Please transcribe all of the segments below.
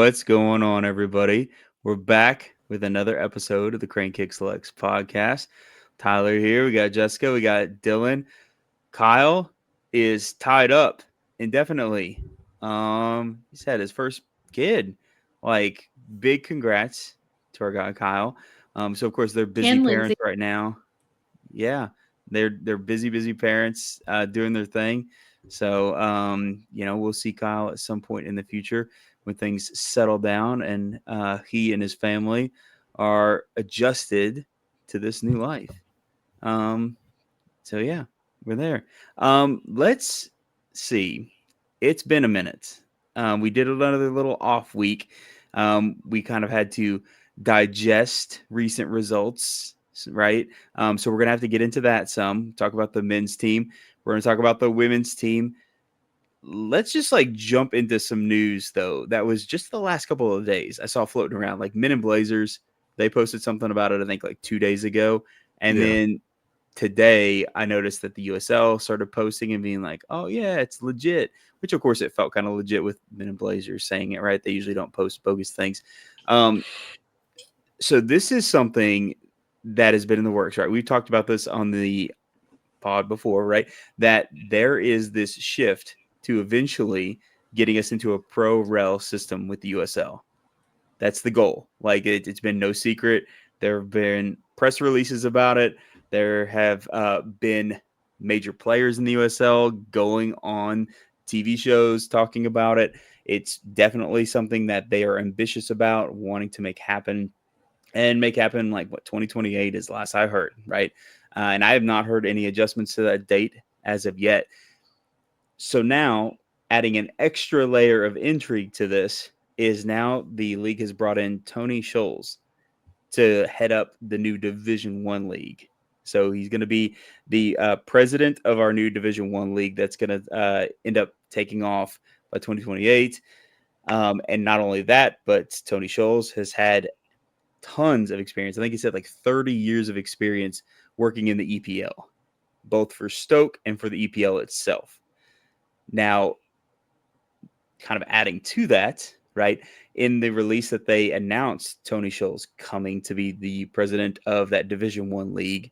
What's going on, everybody? We're back with another episode of the Crane Kick Selects podcast. Tyler here. We got Jessica. We got Dylan. Kyle is tied up indefinitely. He's had his first kid. Like, big congrats to our guy Kyle. So of course they're busy And Lindsay. parents right now. Yeah, they're busy parents doing their thing. So we'll see Kyle at some point in the future when things settle down and he and his family are adjusted to this new life. Um, so yeah, we're there. Let's see. It's been a minute. We did another little off week. We kind of had to digest recent results, right? So we're gonna have to get into that some. Talk about the men's team. We're gonna talk about the women's team. Let's just jump into some news though. That was just the last couple of days. I saw floating around like Men in Blazers. They posted something about it. I think like 2 days ago, and then today I noticed that the USL started posting and being like, oh yeah, it's legit, which of course it felt kind of legit with Men in Blazers saying it, right? They usually don't post bogus things. So this is something that has been in the works, right? We've talked about this on the pod before, right? That there is this shift to eventually getting us into a pro rel system with the USL. That's the goal. Like it's been no secret. There have been press releases about it. There have been major players in the USL going on TV shows talking about it. It's definitely something that they are ambitious about, wanting to make happen and make happen like what 2028 is last I heard, right? And I have not heard any adjustments to that date as of yet. So now, adding an extra layer of intrigue to this is now the league has brought in Tony Scholes to head up the new Division One league. So he's going to be the president of our new Division One league that's going to end up taking off by 2028. And not only that, but Tony Scholes has had tons of experience. I think he said like 30 years of experience working in the EPL, both for Stoke and for the EPL itself. Now, kind of adding to that, right? In the release that they announced Tony Scholes coming to be the president of that Division One league,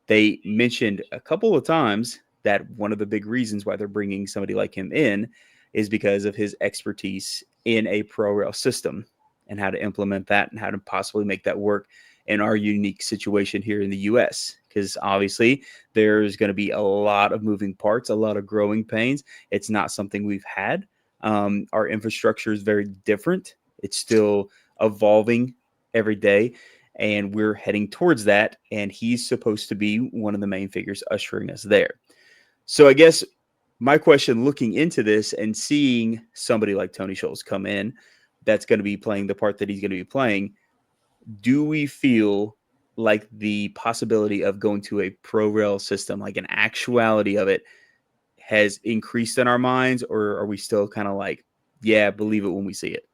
they mentioned a couple of times that one of the big reasons why they're bringing somebody like him in is because of his expertise in a pro rail system and how to implement that and how to possibly make that work in our unique situation here in the US. Because obviously there's going to be a lot of moving parts, a lot of growing pains. It's not something we've had. Our infrastructure is very different. It's still evolving every day, and we're heading towards that. And he's supposed to be one of the main figures ushering us there. So I guess my question looking into this and seeing somebody like Tony Scholes come in that's going to be playing the part that he's going to be playing, do we feel like the possibility of going to a pro rail system, like an actuality of it, has increased in our minds, or are we still kind of like, yeah, believe it when we see it?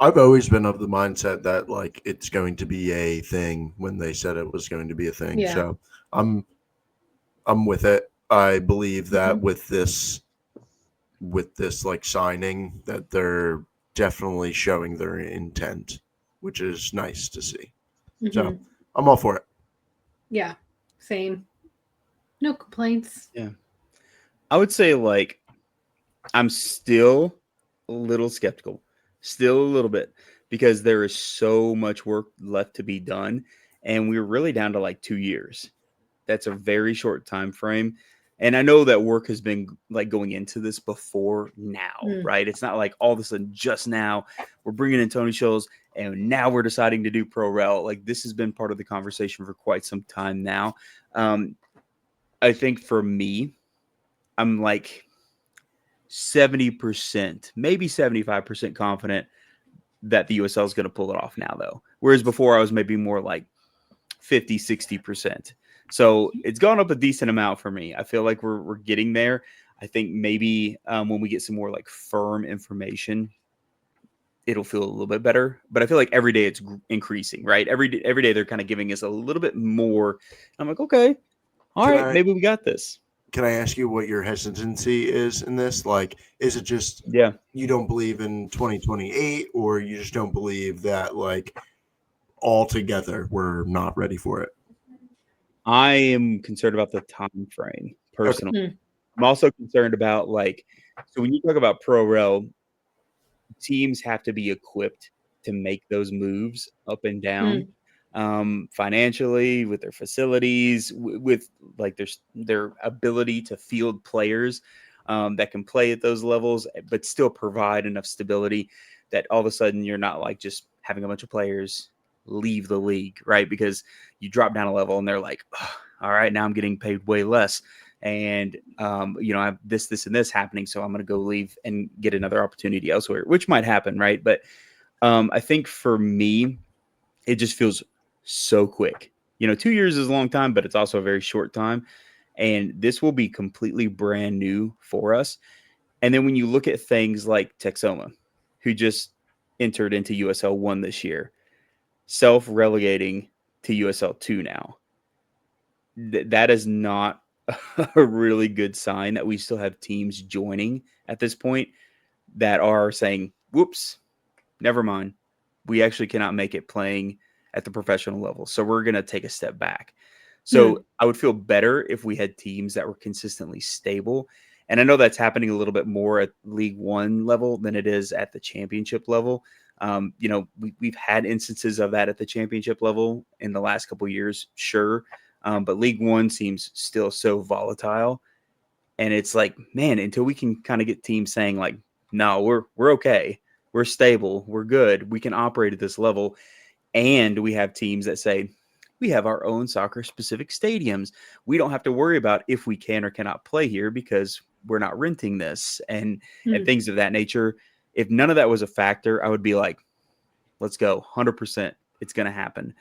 I've always been of the mindset that like it's going to be a thing when they said it was going to be a thing. Yeah. So I'm with it. I believe that with this like signing that they're definitely showing their intent, which is nice to see. So I'm all for it. Yeah, same. No complaints. Yeah. I would say like I'm still a little skeptical, still a little bit, because there is so much work left to be done, and we're really down to like 2 years. That's a very short time frame. And I know that work has been like going into this before now, right? It's not like all of a sudden just now we're bringing in Tony Scholes and now we're deciding to do pro rel. Like this has been part of the conversation for quite some time now. I think for me, I'm like 70%, maybe 75% confident that the USL is going to pull it off now, though. Whereas before I was maybe more like 50, 60%. So it's gone up a decent amount for me. I feel like we're getting there. I think maybe when we get some more like firm information, it'll feel a little bit better. But I feel like every day it's increasing, right? Every day they're kind of giving us a little bit more. I'm like, okay, all right, maybe we got this. can I ask you what your hesitancy is in this? Like, is it just Yeah. you don't believe in 2028, or you just don't believe that like altogether we're not ready for it? I am concerned about the time frame Okay. personally. I'm also concerned about so when you talk about pro rel, teams have to be equipped to make those moves up and down, financially, with their facilities, with like their ability to field players that can play at those levels, but still provide enough stability that all of a sudden you're not like just having a bunch of players leave the league, right? Because you drop down a level and they're like, "Oh, all right, now I'm getting paid way less. And I have this, and this happening, so I'm going to go leave and get another opportunity elsewhere," which might happen, right? But I think for me, it just feels so quick. 2 years is a long time, but it's also a very short time, and this will be completely brand new for us. And then when you look at things like Texoma, who just entered into USL 1 this year, self-relegating to USL 2 now, that is not a really good sign that we still have teams joining at this point that are saying, whoops, never mind. We actually cannot make it playing at the professional level. So we're going to take a step back. So I would feel better if we had teams that were consistently stable. And I know that's happening a little bit more at League One level than it is at the championship level. We've had instances of that at the championship level in the last couple of years, sure. But League One seems still so volatile. And it's like, man, until we can kind of get teams saying like, no, we're okay. We're stable. We're good. We can operate at this level. And we have teams that say, we have our own soccer specific stadiums. We don't have to worry about if we can or cannot play here because we're not renting this and things of that nature. If none of that was a factor, I would be like, let's go 100%. It's going to happen.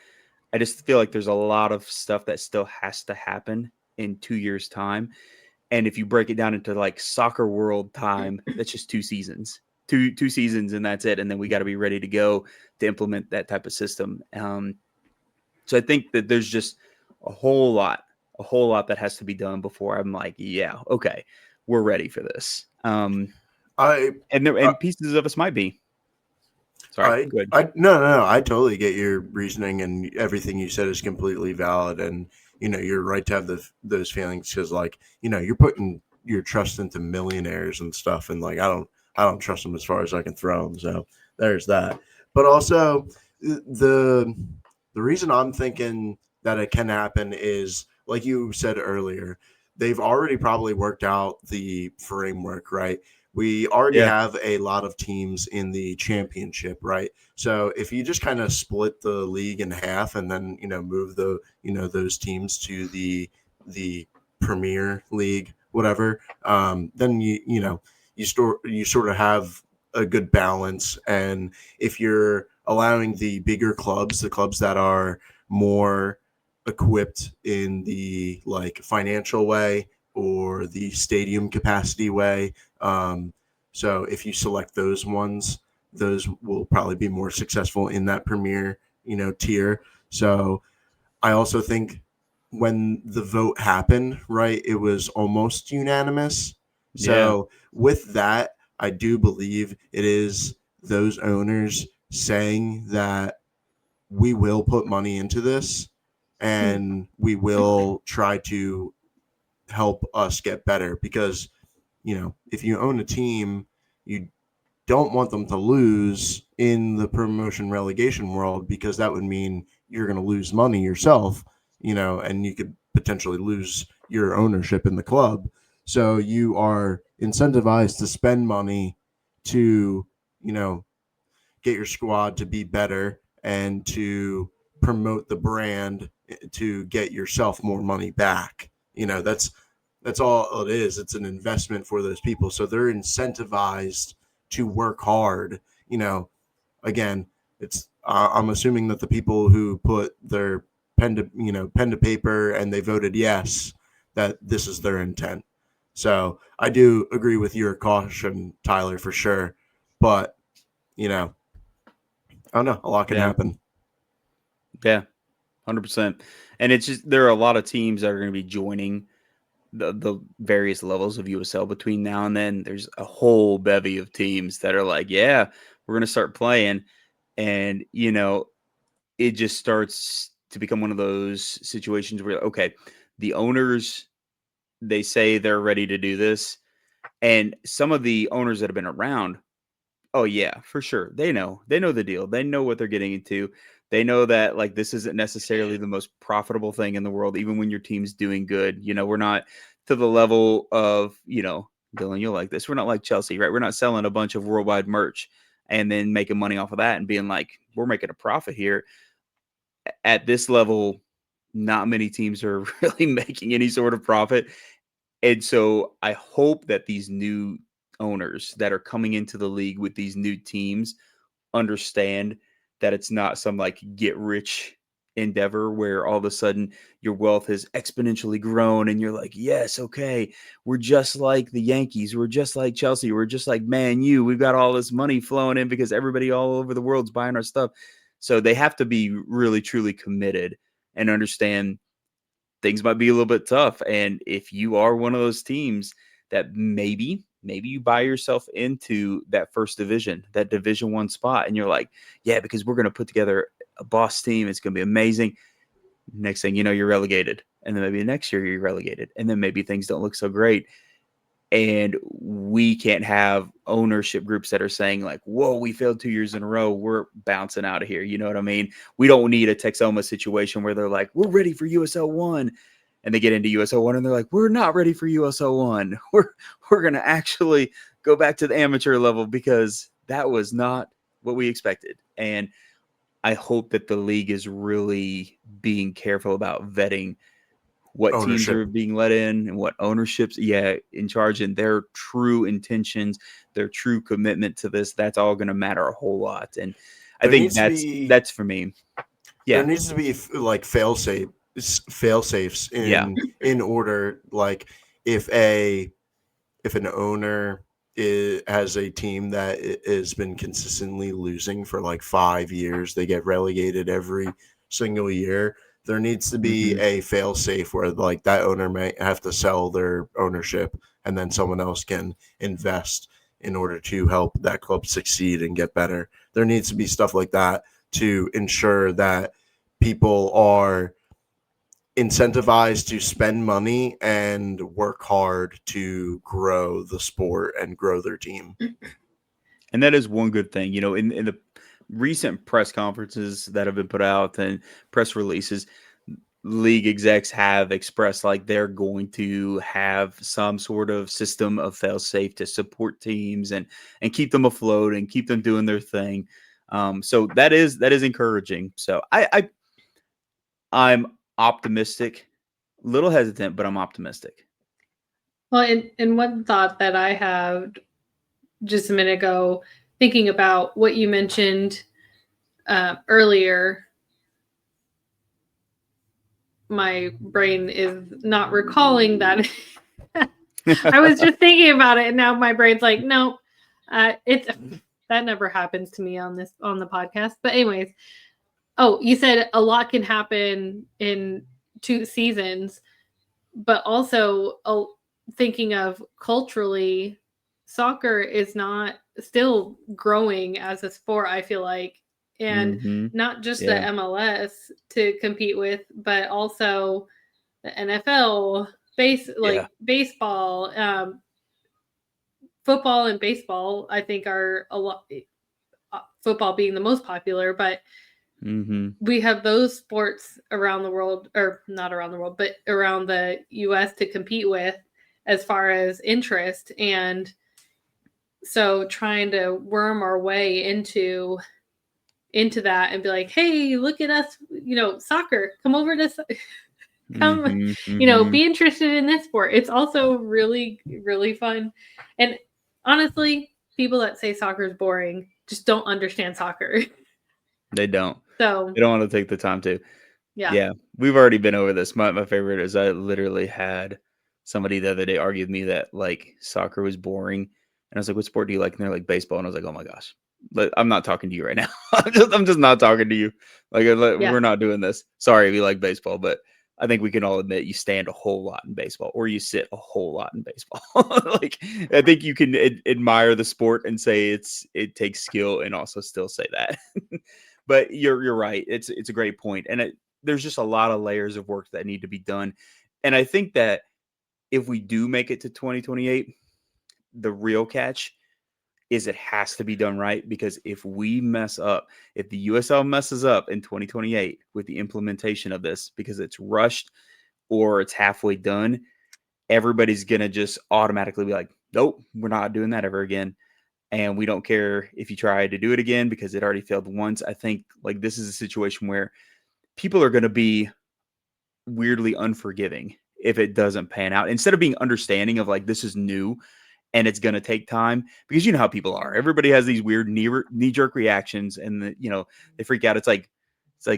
I just feel like there's a lot of stuff that still has to happen in 2 years' time. And if you break it down into like soccer world time, that's just 2 seasons, two seasons, and that's it. And then we got to be ready to go to implement that type of system. So I think that there's just a whole lot that has to be done before I'm like, yeah, okay, we're ready for this. I And pieces of us might be. Sorry, I good. I no, I totally get your reasoning, and everything you said is completely valid. And you're right to have those feelings, because like you're putting your trust into millionaires and stuff, and like I don't trust them as far as I can throw them. So there's that. But also the the reason I'm thinking that it can happen is, like you said earlier, they've already probably worked out the framework, right? We already Yeah. have a lot of teams in the championship, right? So if you just kind of split the league in half, and then move those teams to the Premier League, whatever, then you sort of have a good balance. And if you're allowing the bigger clubs, the clubs that are more equipped in the like financial way or the stadium capacity way, so if you select those ones, those will probably be more successful in that premier, tier. So I also think when the vote happened, right, it was almost unanimous. Yeah. So with that, I do believe it is those owners saying that we will put money into this and we will try to help us get better, because if you own a team, you don't want them to lose in the promotion relegation world, because that would mean you're going to lose money yourself, and you could potentially lose your ownership in the club. So you are incentivized to spend money to, get your squad to be better and to promote the brand, to get yourself more money back. That's all it is. It's an investment for those people. So they're incentivized to work hard. Again, it's I'm assuming that the people who put their pen to paper and they voted yes, that this is their intent. So I do agree with your caution, Tyler, for sure. But I don't know, a lot can Yeah. happen. Yeah. 100%. And it's just, there are a lot of teams that are going to be joining the various levels of USL between now and then, there's a whole bevy of teams that are like, yeah, we're going to start playing. And, it just starts to become one of those situations where, okay, the owners, they say they're ready to do this. And some of the owners that have been around, oh yeah, for sure. They know the deal. They know what they're getting into. They know that like this isn't necessarily the most profitable thing in the world, even when your team's doing good. We're not to the level of, Dylan, you'll like this. We're not like Chelsea, right? We're not selling a bunch of worldwide merch and then making money off of that and being like, we're making a profit here. At this level, not many teams are really making any sort of profit. And so I hope that these new owners that are coming into the league with these new teams understand that it's not some like get rich endeavor where all of a sudden your wealth has exponentially grown and you're like, yes, okay, we're just like the Yankees, we're just like Chelsea, we're just like Man U, we've got all this money flowing in because everybody all over the world's buying our stuff. So they have to be really truly committed and understand things might be a little bit tough. And if you are one of those teams that maybe you buy yourself into that first division, that Division 1 spot, and you're like, yeah, because we're going to put together a boss team, it's going to be amazing. Next thing you know, you're relegated. And then maybe next year you're relegated. And then maybe things don't look so great. And we can't have ownership groups that are saying like, whoa, we failed 2 years in a row, we're bouncing out of here. You know what I mean? We don't need a Texoma situation where they're like, we're ready for USL 1. And they get into USL 1 and they're like, we're not ready for USL 1. We're going to actually go back to the amateur level because that was not what we expected. And I hope that the league is really being careful about vetting what Ownership. teams are being let in and what ownerships, in charge, and their true intentions, their true commitment to this. That's all going to matter a whole lot. And I think that's for me. Yeah. There needs to be like fail safes in order. Like if an owner has a team that has been consistently losing for like 5 years, they get relegated every single year. There needs to be a fail safe where like that owner may have to sell their ownership and then someone else can invest in order to help that club succeed and get better. There needs to be stuff like that to ensure that people are incentivized to spend money and work hard to grow the sport and grow their team. And that is one good thing, in the recent press conferences that have been put out and press releases, league execs have expressed like they're going to have some sort of system of fail-safe to support teams and keep them afloat and keep them doing their thing. So that is encouraging. So I'm optimistic, a little hesitant, but I'm optimistic. Well, and one thought that I had just a minute ago, thinking about what you mentioned earlier, my brain is not recalling that. I was just thinking about it, and now my brain's like, no, that never happens to me on the podcast. But anyways, you said a lot can happen in 2 seasons, but also thinking of culturally, soccer is not still growing as a sport, I feel like, and not just the MLS to compete with, but also the NFL, baseball, football and baseball, I think are a lot, football being the most popular, but we have those sports around the world, or not around the world, but around the US to compete with as far as interest. And so trying to worm our way into that and be like, hey, look at us, soccer, come over to be interested in this sport. It's also really, really fun. And honestly, people that say soccer is boring just don't understand soccer. They don't. So they don't want to take the time to. Yeah. We've already been over this. My favorite is I literally had somebody the other day argue with me that like soccer was boring. And I was like, what sport do you like? And they're like, baseball. And I was like, oh my gosh, I'm not talking to you right now. I'm just not talking to you. Like, we're not doing this. Sorry if you like baseball, but I think we can all admit you stand a whole lot in baseball, or you sit a whole lot in baseball. Like, I think you can admire the sport and say it takes skill, and also still say that. But you're right. It's a great point, and there's just a lot of layers of work that need to be done. And I think that if we do make it to 2028, the real catch is it has to be done right, because if we mess up, if the USL messes up in 2028 with the implementation of this because it's rushed or it's halfway done, everybody's going to just automatically be like, nope, we're not doing that ever again. And we don't care if you try to do it again because it already failed once. I think like this is a situation where people are going to be weirdly unforgiving if it doesn't pan out, instead of being understanding of like, this is new and it's going to take time, because you know how people are. Everybody has these weird knee-jerk reactions, and they freak out. It's like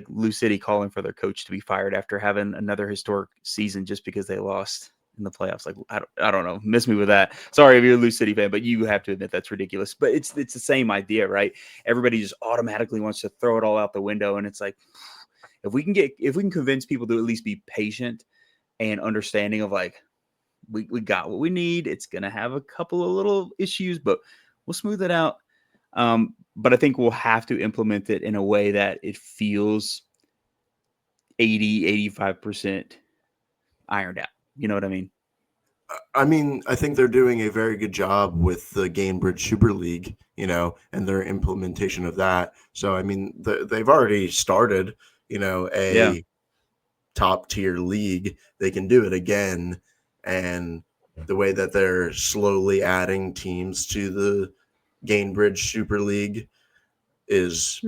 Lou City calling for their coach to be fired after having another historic season just because they lost in the playoffs. Like, I don't know. Miss me with that. Sorry if you're a Lou City fan, but you have to admit that's ridiculous. But it's the same idea, right? Everybody just automatically wants to throw it all out the window, and it's like, if we can convince people to at least be patient and understanding of like, we got what we need. It's going to have a couple of little issues, but we'll smooth it out. But I think we'll have to implement it in a way that it feels 85% ironed out. You know what I mean? I mean, I think they're doing a very good job with the Gainbridge Super League, and their implementation of that. So, I mean, they've already started, Yeah. a top tier league. They can do it again. And the way that they're slowly adding teams to the Gainbridge Super League is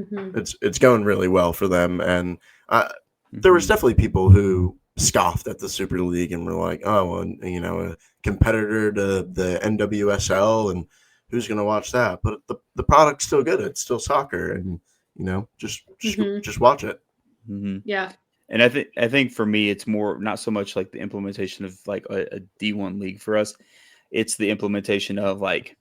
it's going really well for them. And there was definitely people who scoffed at the Super League and were like, oh, well, a competitor to the NWSL, and who's going to watch that? But the product's still good. It's still soccer, and just watch it. Mm-hmm. Yeah. And I think for me, it's more not so much like the implementation of like a D1 league for us. It's the implementation of like,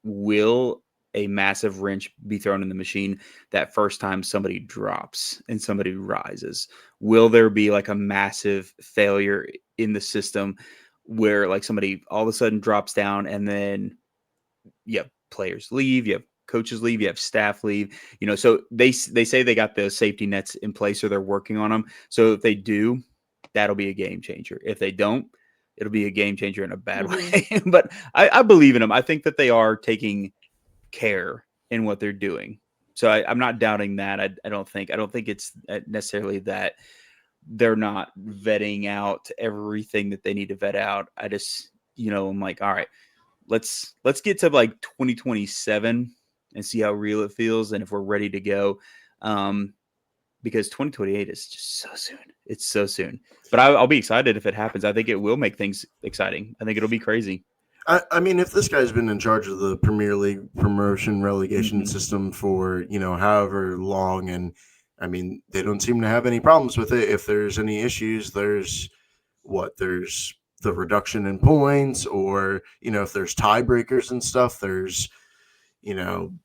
will a massive wrench be thrown in the machine that first time somebody drops and somebody rises? Will there be like a massive failure in the system where like somebody all of a sudden drops down, and then you have players leave, you have coaches leave, you have staff leave, so they say they got the safety nets in place, or they're working on them. So if they do, that'll be a game changer. If they don't, it'll be a game changer in a bad way. But I believe in them. I think that they are taking care in what they're doing. So I'm not doubting that. I don't think it's necessarily that they're not vetting out everything that they need to vet out. I just, I'm like, all right, let's get to like 2027 and see how real it feels, and if we're ready to go. Because 2028 is just so soon. It's so soon. But I'll be excited if it happens. I think it will make things exciting. I think it'll be crazy. I mean, if this guy's been in charge of the Premier League promotion relegation system for, however long, and I mean, they don't seem to have any problems with it. If there's any issues, there's the reduction in points, or, if there's tiebreakers and stuff, there's,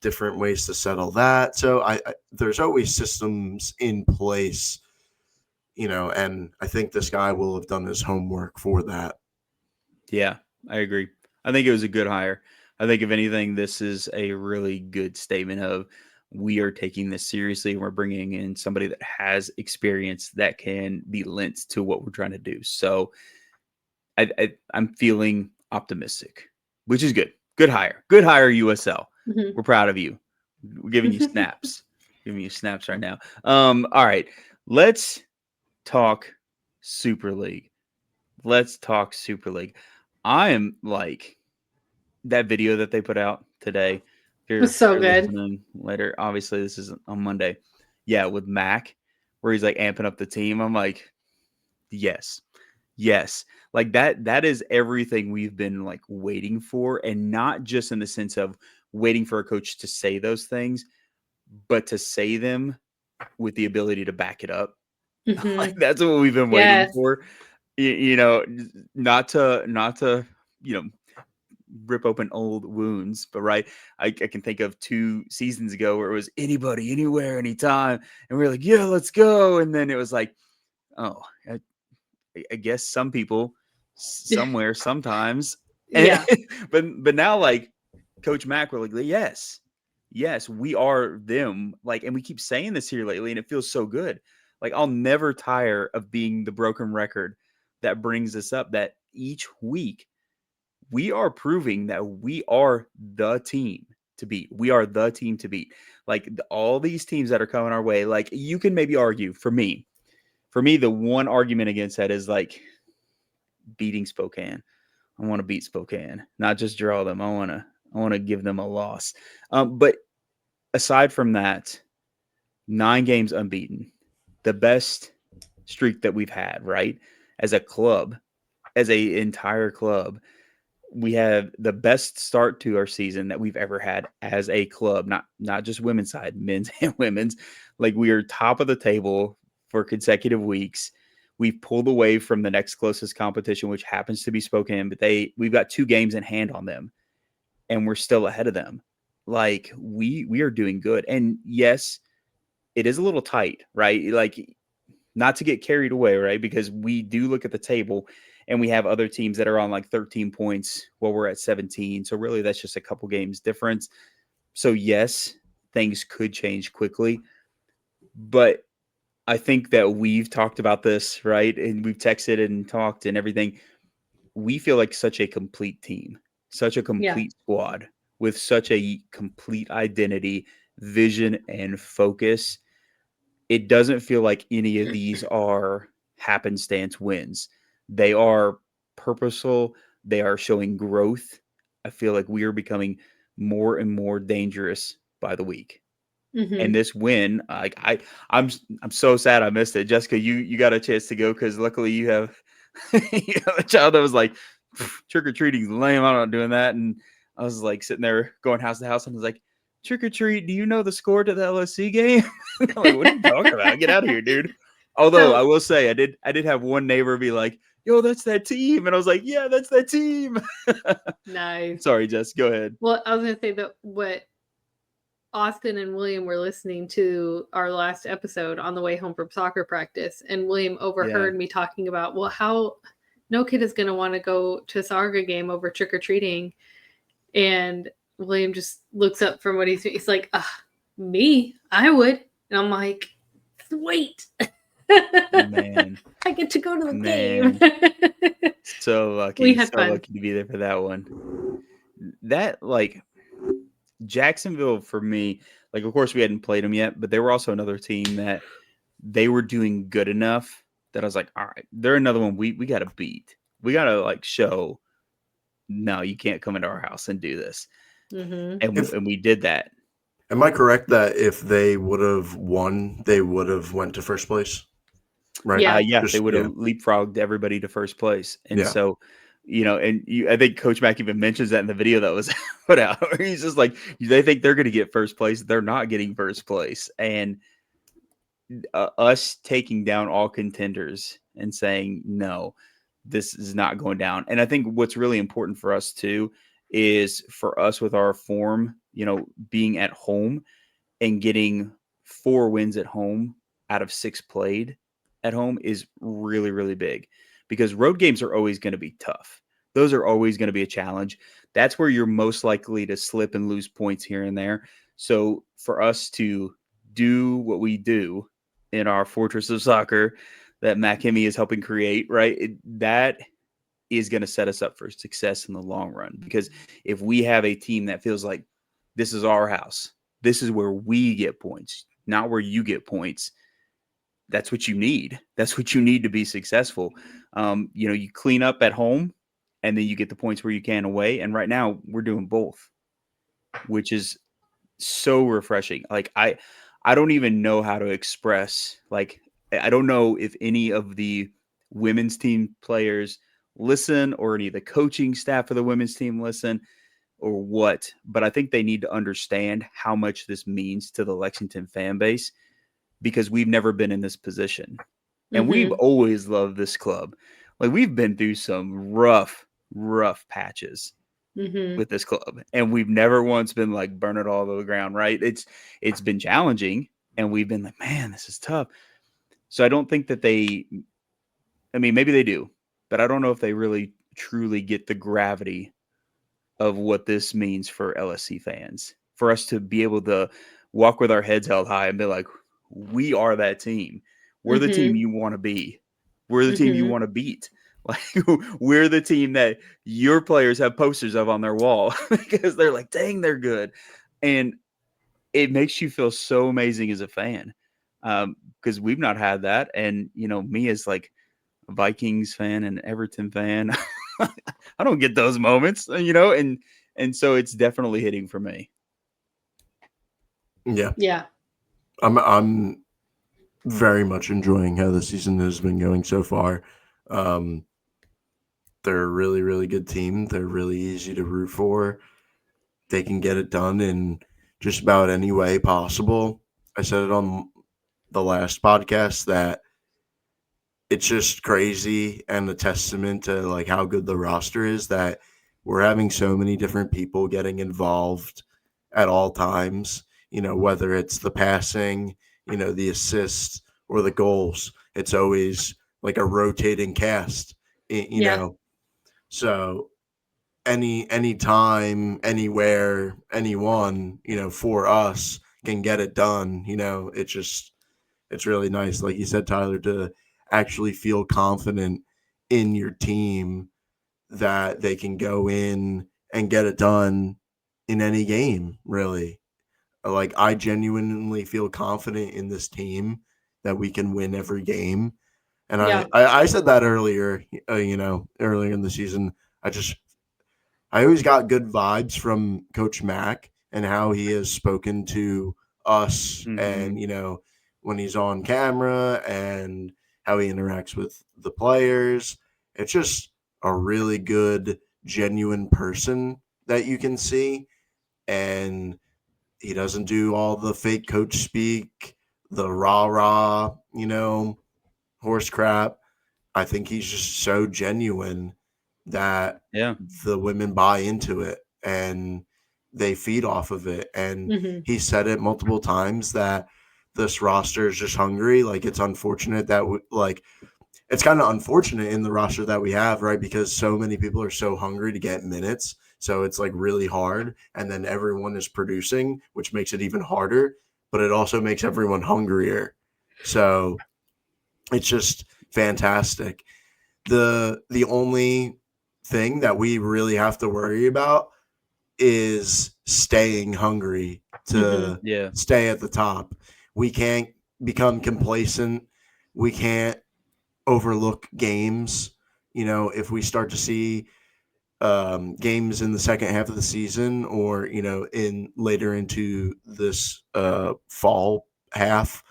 different ways to settle that. So there's always systems in place, and I think this guy will have done his homework for that. Yeah, I agree. I think it was a good hire. I think if anything, this is a really good statement of, we are taking this seriously, and we're bringing in somebody that has experience that can be lent to what we're trying to do. So I'm feeling optimistic, which is good. Good hire. Good hire, USL. We're proud of you. We're giving you snaps. Giving you snaps right now. All right. Let's talk Super League. I am like, that video that they put out today. It was so good. Later, obviously, this is on Monday. Yeah, with Mac, where he's like amping up the team. I'm like, yes. Like that is everything we've been like waiting for, and not just in the sense of waiting for a coach to say those things, but to say them with the ability to back it up. Like, that's what we've been waiting for. Not to rip open old wounds, but right, I can think of 2 seasons ago where it was anybody, anywhere, anytime, and we were like, yeah, let's go, and then it was like, Oh, I guess some people somewhere sometimes. Yeah. But now like Coach Mack, we're like, yes, we are them. Like, and we keep saying this here lately, and it feels so good. Like, I'll never tire of being the broken record that brings us up, that each week we are proving that we are the team to beat. We are the team to beat. Like all these teams that are coming our way, like you can maybe argue for me, the one argument against that is like beating Spokane. I want to beat Spokane, not just draw them. I want to give them a loss. But aside from that, 9 games unbeaten, the best streak that we've had, right? As a club, as a entire club, we have the best start to our season that we've ever had as a club, not just women's side, men's and women's. Like we are top of the table for consecutive weeks. We've pulled away from the next closest competition, which happens to be Spokane, but we've got 2 games in hand on them, and we're still ahead of them. Like we are doing good. And yes, it is a little tight, right? Like not to get carried away, right? Because we do look at the table and we have other teams that are on like 13 points while we're at 17. So really that's just a couple games difference. So yes, things could change quickly, but I think that we've talked about this, right? And we've texted and talked and everything. We feel like such a complete team, such a Yeah. complete squad with such a complete identity, vision, and focus. It doesn't feel like any of these are happenstance wins. They are purposeful. They are showing growth. I feel like we are becoming more and more dangerous by the week. And Mm-hmm. this win, like I'm so sad I missed it. Jessica, you got a chance to go because luckily you have, you have a child that was like trick or treating's lame. I'm not doing that. And I was like sitting there going house to house and I was like, trick or treat, do you know the score to the LSC game? I'm like, what are you talking about? Get out of here, dude. Although I So will say I did have one neighbor be like, yo, that's that team. And I was like, yeah, that's that team. nice. Sorry, Jess, go ahead. Well, I was gonna say that what Austin and William were listening to our last episode on the way home from soccer practice, and William overheard me talking about, well, how no kid is going to want to go to a soccer game over trick or treating. And William just looks up from what he's like, me, I would. And I'm like, sweet. Man. I get to go to the Man. game. So lucky. We had So fun. lucky to be there for that one. That, like, Jacksonville for me, like, of course we hadn't played them yet, but they were also another team that they were doing good enough that I was like, all right, they're another one we got to beat. We got to like show, no, you can't come into our house and do this. Mm-hmm. And we did that. Am I correct that if they would have won, they would have went to first place? Right. Yeah. They would have leapfrogged everybody to first place. And Yeah. so, you know, and I think Coach Mack even mentions that in the video that was put out. Where he's just like, they think they're going to get first place. They're not getting first place. And us taking down all contenders and saying, no, this is not going down. And I think what's really important for us too is for us with our form, you know, being at home and getting 4 wins at home out of 6 played at home is really, really big, because road games are always going to be tough. Those are always going to be a challenge. That's where you're most likely to slip and lose points here and there. So for us to do what we do in our fortress of soccer that Matt Hemme is helping create, right? That is going to set us up for success in the long run. Because if we have a team that feels like this is our house, this is where we get points, not where you get points, that's what you need. That's what you need to be successful. You know, you clean up at home and then you get the points where you can away. And right now we're doing both, which is so refreshing. Like I don't even know how to express, like, I don't know if any of the women's team players listen or any of the coaching staff of the women's team listen or what, but I think they need to understand how much this means to the Lexington fan base, because we've never been in this position. And we've always loved this club. Like we've been through some rough patches with this club, and we've never once been like burn it all to the ground, right? It's been challenging, and we've been like, man, this is tough. So I don't think that I mean, maybe they do, but I don't know if they really truly get the gravity of what this means for LSC fans. For us to be able to walk with our heads held high and be like, we are that team. We're the team you want to be. We're the team you want to beat. Like, we're the team that your players have posters of on their wall because they're like, dang, they're good. And it makes you feel so amazing as a fan, because we've not had that. And, me as like a Vikings fan and Everton fan, I don't get those moments, and so it's definitely hitting for me. Yeah. Yeah. I'm very much enjoying how the season has been going so far. They're a really, really good team. They're really easy to root for. They can get it done in just about any way possible. I said it on the last podcast that it's just crazy and a testament to like how good the roster is that we're having so many different people getting involved at all times, whether it's the passing, the assists or the goals. It's always like a rotating cast, you Yeah. know. So any time, anywhere, anyone, for us can get it done, it's really nice, like you said, Tyler, to actually feel confident in your team that they can go in and get it done in any game, really. Like, I genuinely feel confident in this team that we can win every game. And Yeah. I said that earlier, earlier in the season. I always got good vibes from Coach Mack and how he has spoken to us and, when he's on camera and how he interacts with the players. It's just a really good, genuine person that you can see. And he doesn't do all the fake coach speak, the rah-rah, horse crap. I think he's just so genuine that Yeah. the women buy into it and they feed off of it. And he said it multiple times that this roster is just hungry. Like, it's unfortunate that it's kind of unfortunate in the roster that we have, right? Because so many people are so hungry to get minutes. So it's like really hard. And then everyone is producing, which makes it even harder, but it also makes everyone hungrier. So it's just fantastic. The only thing that we really have to worry about is staying hungry to Yeah. stay at the top. We can't become complacent. We can't overlook games. If we start to see games in the second half of the season or, in later into this fall half,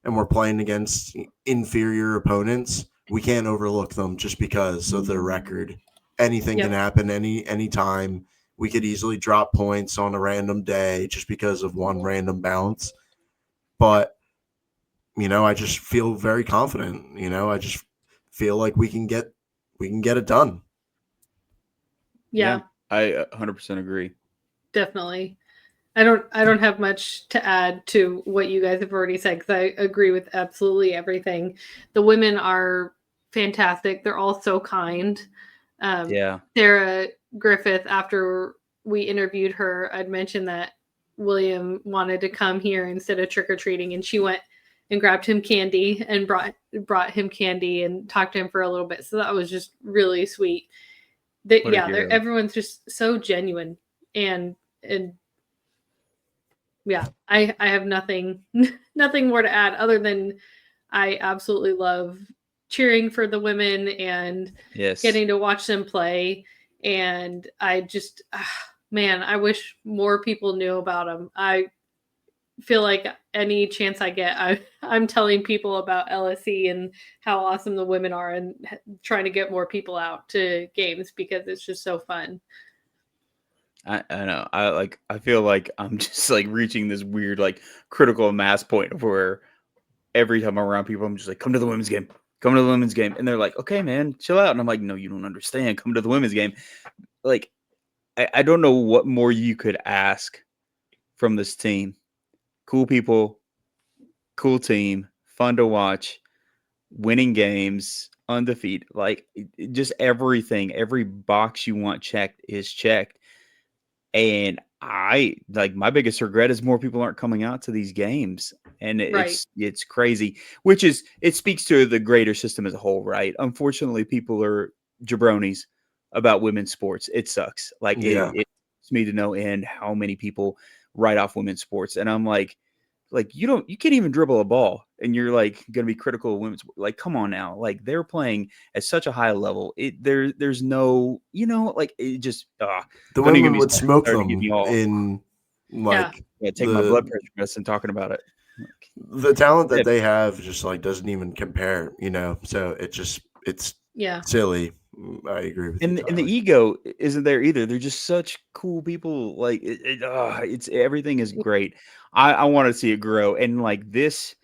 and we're playing against inferior opponents, we can't overlook them just because of their record. Anything can happen any time. We could easily drop points on a random day just because of one random bounce. But, I just feel very confident. I just feel like we can get it done. Yeah. I 100% agree. Definitely. I don't have much to add to what you guys have already said because I agree with absolutely everything. The women are fantastic. They're all so kind. Yeah. Sarah Griffith, after we interviewed her, I'd mentioned that William wanted to come here instead of trick-or-treating, and she went and grabbed him candy and brought him candy and talked to him for a little bit. So that was just really sweet. Everyone's just so genuine and yeah, I have nothing more to add other than I absolutely love cheering for the women and getting to watch them play. And I just, man, I wish more people knew about them. I feel like any chance I get, I'm telling people about LSE and how awesome the women are and trying to get more people out to games because it's just so fun. I know. I feel like I'm just like reaching this weird like critical mass point of where every time I'm around people, I'm just like, come to the women's game. Come to the women's game. And they're like, okay, man, chill out. And I'm like, no, you don't understand. Come to the women's game. Like, I don't know what more you could ask from this team. Cool people, cool team, fun to watch, winning games, undefeated, like just everything, every box you want checked is checked. And I like my biggest regret is more people aren't coming out to these games. And Right. it's crazy, which is it speaks to the greater system as a whole, right? Unfortunately, people are jabronis about women's sports. It sucks. Like Yeah. it hurts me to no end how many people write off women's sports. And I'm like you can't even dribble a ball and you're like going to be critical of women's, like come on now, like they're playing at such a high level, there's no, like it just The don't even get women me would smoke started to get them me all in like take my blood the pressure medicine talking about it. the talent Yeah, that they have just like doesn't even compare, So it's Yeah. silly. I agree with you, and the Tyler. ego isn't there either. They're just such cool people. Like it's everything is great. I want to see it grow, and like this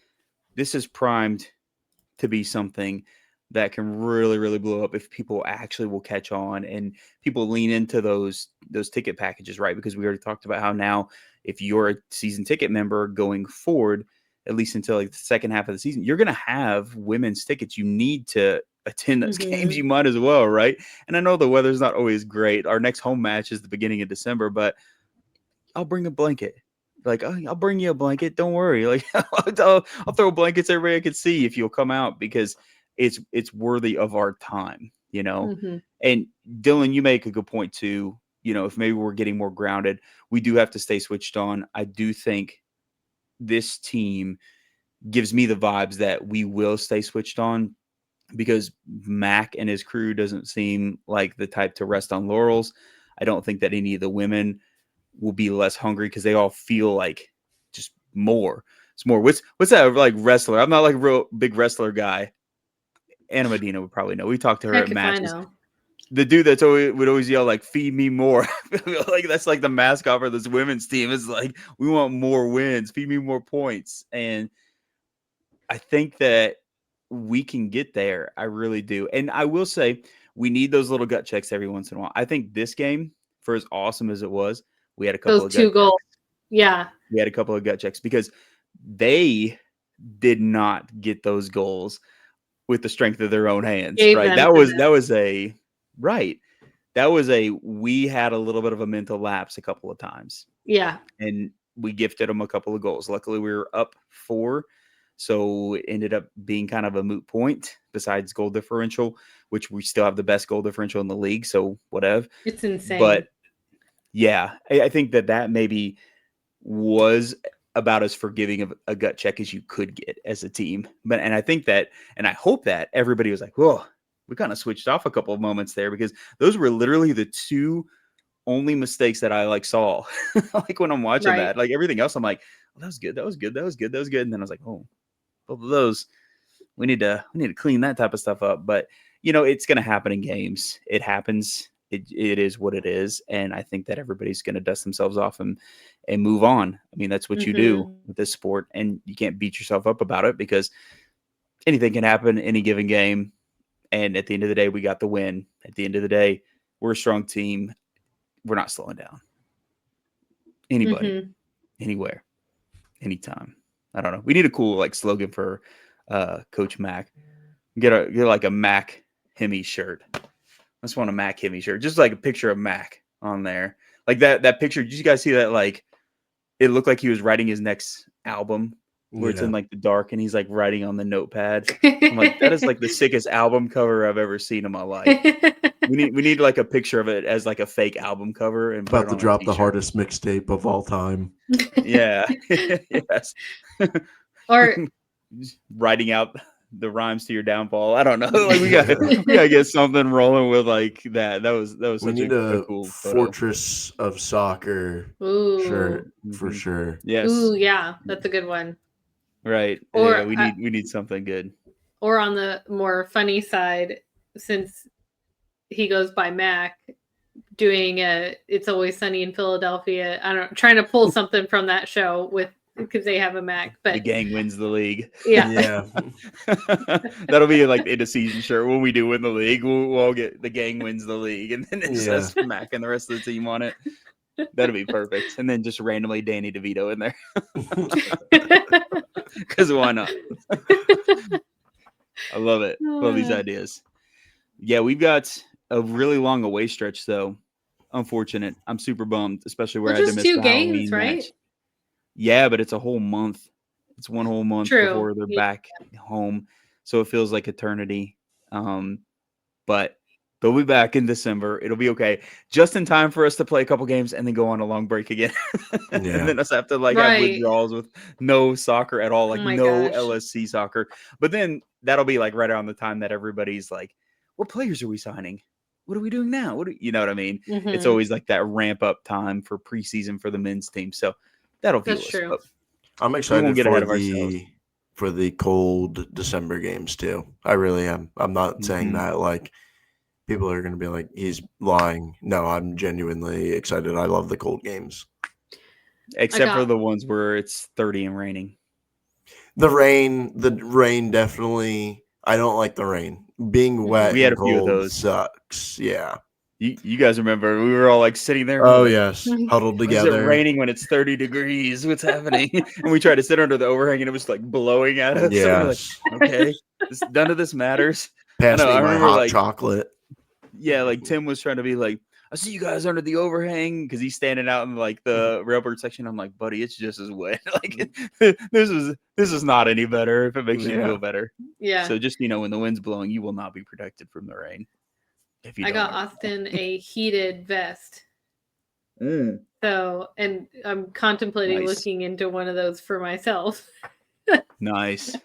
is primed to be something that can really, really blow up if people actually will catch on and people lean into those ticket packages, right? Because we already talked about how now if you're a season ticket member going forward, at least until like the second half of the season, you're going to have women's tickets. You need to attend those games. You might as well, right? And I know the weather's not always great. Our next home match is the beginning of December, but I'll bring a blanket. Like, I'll bring you a blanket. Don't worry. Like, I'll throw blankets everybody can see if you'll come out, because it's worthy of our time, And Dylan, you make a good point too. If maybe we're getting more grounded, we do have to stay switched on. I do think this team gives me the vibes that we will stay switched on, because Mac and his crew doesn't seem like the type to rest on laurels. I don't think that any of the women will be less hungry, because they all feel like just more. It's more. What's that like wrestler? I'm not like a real big wrestler guy. Anna Medina would probably know. We talked to her Heck at if I matches. know. The dude that's would always yell like "Feed me more." Like that's like the mascot for this women's team. Is like, we want more wins, feed me more points, and I think that we can get there. I really do. And I will say we need those little gut checks every once in a while. I think this game, for as awesome as it was, we had a couple Those of 2 gut goals. checks. Yeah. We had a couple of gut checks because they did not get those goals with the strength of their own hands, Gave right? them That to was them. right. We had a little bit of a mental lapse a couple of times. Yeah. And we gifted them a couple of goals. Luckily, we were up 4. So it ended up being kind of a moot point besides goal differential, which we still have the best goal differential in the league. So whatever. It's insane. But yeah, I think that maybe was about as forgiving of a gut check as you could get as a team. And I think that, and I hope that everybody was like, whoa, we kind of switched off a couple of moments there, because those were literally the 2 only mistakes that I like saw. Like when I'm watching that, like everything else, I'm like, well, that was good. That was good. That was good. That was good. And then I was like, oh, both of those, we need to clean that type of stuff up. But it's going to happen in games. It happens. It is what it is. And I think that everybody's going to dust themselves off and move on. I mean, that's what you do with this sport, and you can't beat yourself up about it, because anything can happen any given game. And at the end of the day, we got the win. At the end of the day, we're a strong team. We're not slowing down. Anybody, anywhere, anytime. I don't know. We need a cool like slogan for Coach Mac. Get like a Mac Hemi shirt. I just want a Mac Hemi shirt. Just like a picture of Mac on there. Like that picture. Did you guys see that? Like it looked like he was writing his next album, where it's in like the dark and he's like writing on the notepad. I'm like, that is like the sickest album cover I've ever seen in my life. We need like a picture of it as like a fake album cover and About put it to on drop a the t-shirt. hardest mixtape of all time. Yeah. Yes. Or just writing out the rhymes to your downfall. I don't know. Like we gotta get something rolling with like that. That was We such need a a cool photo. Fortress of Soccer shirt for sure. Yes. Ooh, yeah, that's a good one. Right. Or yeah, we need something good. Or on the more funny side, since he goes by Mac, doing It's Always Sunny in Philadelphia. I don't know, trying to pull something from that show because they have a Mac. But The gang wins the league. Yeah. That'll be like in a season shirt. When we do win the league, we'll all get the gang wins the league, and then it says Mac and the rest of the team on it. That'd be perfect. And then just randomly Danny DeVito in there. Because why not? I love it. Love these ideas. Yeah, we've got a really long away stretch, though. Unfortunate. I'm super bummed, especially where I had to just miss 2 the games, Halloween right? match. Yeah, but it's a whole month. It's one whole month True. before they're back home. So it feels like eternity. But they'll be back in December. It'll be okay. Just in time for us to play a couple games and then go on a long break again. And then us have to have Right. withdrawals with no soccer at all, like Oh my no gosh. LSC soccer. But then that'll be like right around the time that everybody's like, what players are we signing? What are we doing now? You know what I mean? It's Mhm. always like that ramp up time for preseason for the men's team. So that'll fuel That's us. true. But I'm we excited won't get for ahead of ourselves. the cold December games too. I really am. I'm not saying Mhm. that like people are going to be like he's lying. No, I'm genuinely excited. I love the cold games. Except for the ones where it's 30 and raining. The rain definitely. I don't like the rain. Being wet We had and a few of cold those. sucks. Yeah. You guys remember we were all like sitting there. Oh like, yes, huddled Why is it together. raining when it's 30 degrees? What's happening? And we tried to sit under the overhang and it was like blowing at us. So we're like, Yes. okay, none of this matters. Pass me I my remember, hot like, chocolate. yeah, like Tim was trying to be like, I see you guys under the overhang because he's standing out in like the railbird section. I'm like, buddy, it's just as wet. Like this is not any better if it makes you feel better. Yeah. So just when the wind's blowing, you will not be protected from the rain. If you I don't got Austin a heated vest. So, and I'm contemplating looking into one of those for myself. Nice.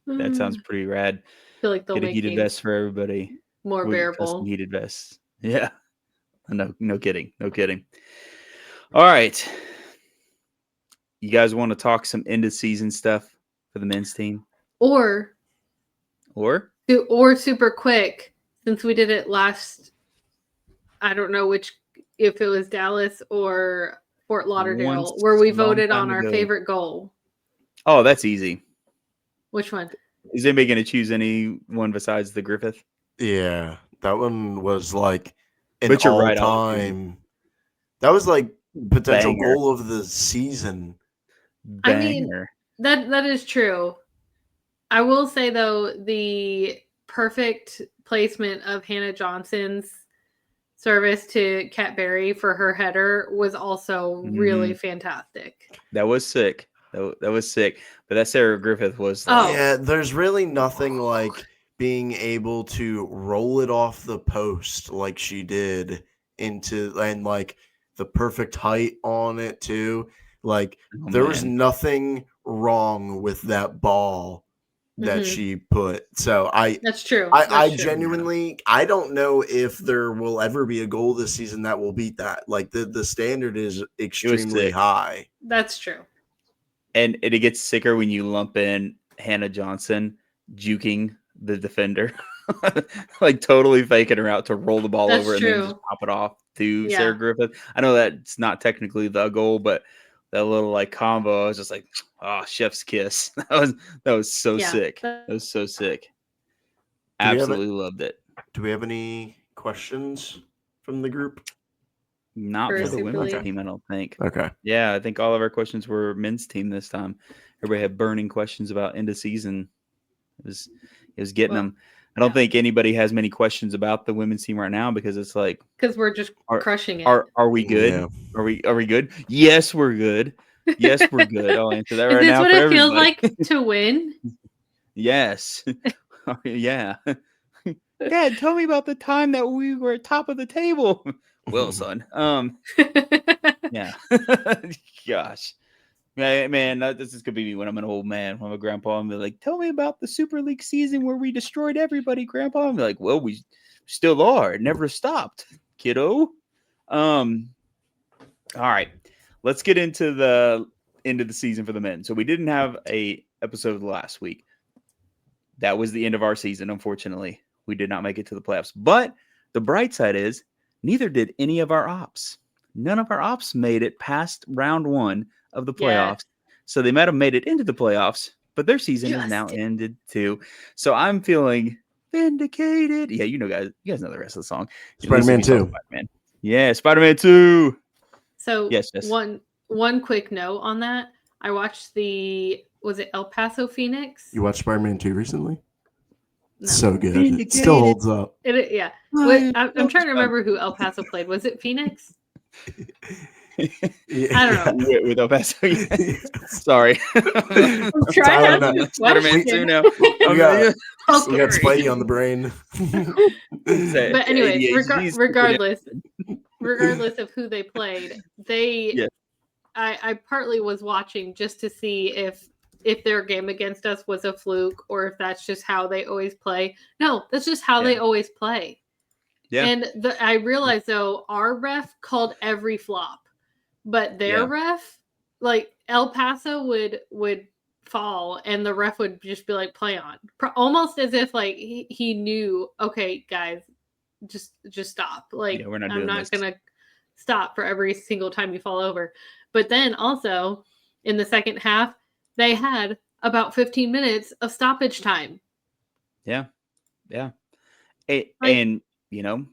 That sounds pretty rad. I feel like they'll Get a make heated vest for everybody. more We'll get bearable. custom heated vests. Yeah. No kidding. No kidding. All right. You guys want to talk some end of season stuff for the men's team? Or super quick, since we did it last, I don't know if it was Dallas or Fort Lauderdale, where we voted on our favorite goal. Oh, that's easy. Which one? Is anybody going to choose any one besides the Griffith? Yeah, that one was like an But you're all right, time. That was like potential Banger. goal of the season. Banger. I mean, that is true. I will say though, the perfect placement of Hannah Johnson's service to Kat Berry for her header was also really fantastic. That was sick. That was sick. But that Sarah Griffith was Yeah, there's really nothing like being able to roll it off the post like she did and like the perfect height on it too. Like there was nothing wrong with that ball that she put. So that's true. I genuinely I don't know if there will ever be a goal this season that will beat that. Like the standard is extremely high. That's true. And it gets sicker when you lump in Hannah Johnson juking the defender, like totally faking her out to roll the ball over and then just pop it off to Sarah Griffith. I know that's not technically the goal, but that little like combo, I was just like, oh, chef's kiss. That was so sick. That was so sick. Absolutely loved it. Do we have any questions from the group? Not for the women's team, I don't think. Okay. Yeah, I think all of our questions were men's team this time. Everybody had burning questions about end of season. It was getting them. I don't think anybody has many questions about the women's team right now because it's like we're just crushing it. Are we good? Yeah. Are we good? Yes, we're good. Yes, we're good. I'll answer that right now. Is this what it feels like to win? Yes. Yeah. Dad, tell me about the time that we were at top of the table. Well, son. Yeah. Gosh. Man, this is gonna be me when I'm an old man. When I'm a grandpa, I'm like, tell me about the Super League season where we destroyed everybody, Grandpa. I'm like, well, we still are. It never stopped, kiddo. All right. Let's get into the end of the season for the men. So we didn't have a episode last week. That was the end of our season, unfortunately. We did not make it to the playoffs. But the bright side is neither did any of our ops. None of our ops made it past round 1 of the playoffs. So they might have made it into the playoffs, but their season is now ended too. So I'm feeling vindicated. Yeah, you guys know the rest of the song. Spider-Man 2. Spider-Man. Yeah, Spider-Man 2. So Yes. one quick note on that. I watched was it El Paso Phoenix? You watched Spider-Man 2 recently? No. So good. It still holds up. Yeah. I'm trying to remember who El Paso played. Was it Phoenix? I don't know. With El Paso. Sorry. I'm trying to Spider-Man 2 now. We got Spidey on the brain. But anyways, ADHD regardless of who they played, I partly was watching just to see if their game against us was a fluke or if that's just how they always play. No, that's just how they always play. Yeah. And I realized though, our ref called every flop, but their ref, like El Paso would fall and the ref would just be like, play on, almost as if like he knew, okay guys, just stop, like we're not I'm not this. gonna stop for every single time you fall over. But then also in the second half they had about 15 minutes of stoppage time. And and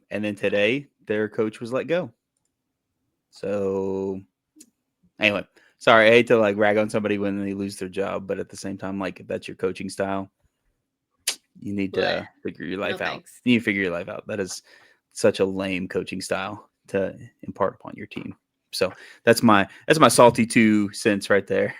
then today their coach was let go. So anyway, sorry, I hate to like rag on somebody when they lose their job, but at the same time, like if that's your coaching style, you need to figure your life out. Thanks. You need to figure your life out. That is such a lame coaching style to impart upon your team. So that's my salty 2 cents right there.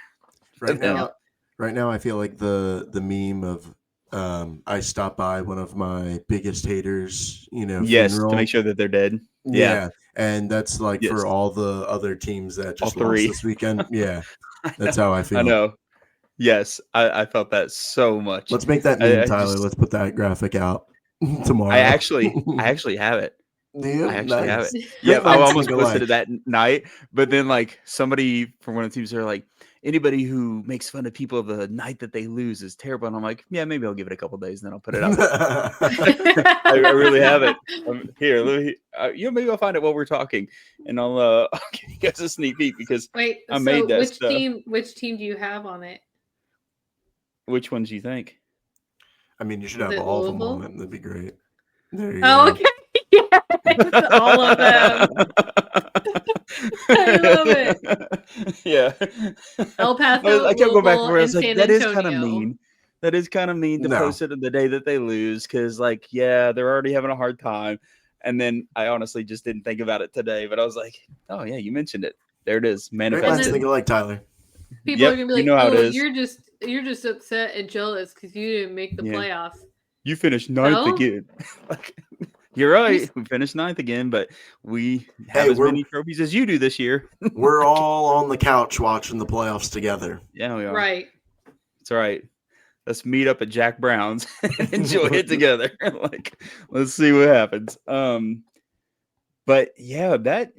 Right now, I feel like the meme of I stopped by one of my biggest haters, funeral. To make sure that they're dead. Yeah. And that's like for all the other teams that just lost this weekend. Yeah, that's how I feel. I know. Yes, I felt that so much. Let's make that meme, Tyler. Let's put that graphic out tomorrow. I actually have it. Yeah, I actually have it. Yeah, I almost posted it that night, but then like somebody from one of the teams are like, anybody who makes fun of people the night that they lose is terrible. And I'm like, yeah, maybe I'll give it a couple days and then I'll put it out. I really have it. Here, let me. Maybe I'll find it while we're talking, and I'll give you guys a sneak peek because I made that stuff. Which team do you have on it? Which ones do you think? I mean, you should have all of them on it. That'd be great. There you go. Okay. Yes, all of them. I love it. Yeah. El Paso. I kept going back and forth. I was like, that is kind of mean. That is kind of mean to post it on the day that they lose because, like, they're already having a hard time. And then I honestly just didn't think about it today, but I was like, oh yeah, you mentioned it. There it is. Manifested. Think like Tyler. People are gonna be like, oh, you're just upset and jealous because you didn't make the playoffs. You finished 9th again. You're right. We finished 9th again, but we have as many trophies as you do this year. We're all on the couch watching the playoffs together. Yeah, we are. Right. That's right. Let's meet up at Jack Brown's and enjoy it together. Like, let's see what happens. But yeah, that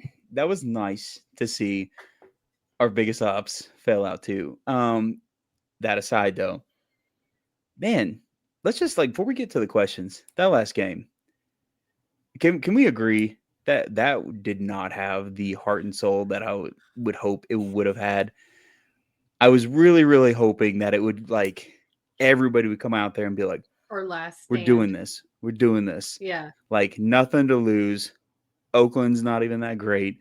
was nice to see our biggest ops fail out too. That aside though, man, let's just before we get to the questions, that last game, can we agree that did not have the heart and soul that I would hope it would have had? I was really, really hoping that it would everybody would come out there and be like, "Our last stand. We're doing this. We're doing this." Yeah. Like nothing to lose. Oakland's not even that great.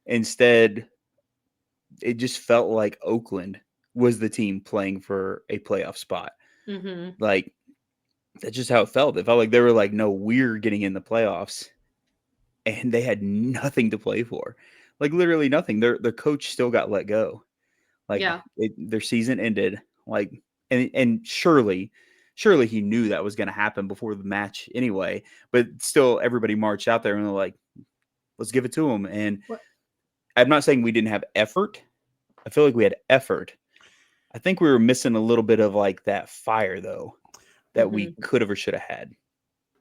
Instead, it just felt like Oakland was the team playing for a playoff spot. Mm-hmm. Like that's just how it felt. It felt like they were like, no, we're getting in the playoffs. And they had nothing to play for. Like literally nothing. Their coach still got let go. Their season ended. And surely he knew that was going to happen before the match anyway. But still, everybody marched out there and they're like, let's give it to them. And I'm not saying we didn't have effort. I feel like we had effort. I think we were missing a little bit of that fire, though, that we could have or should have had.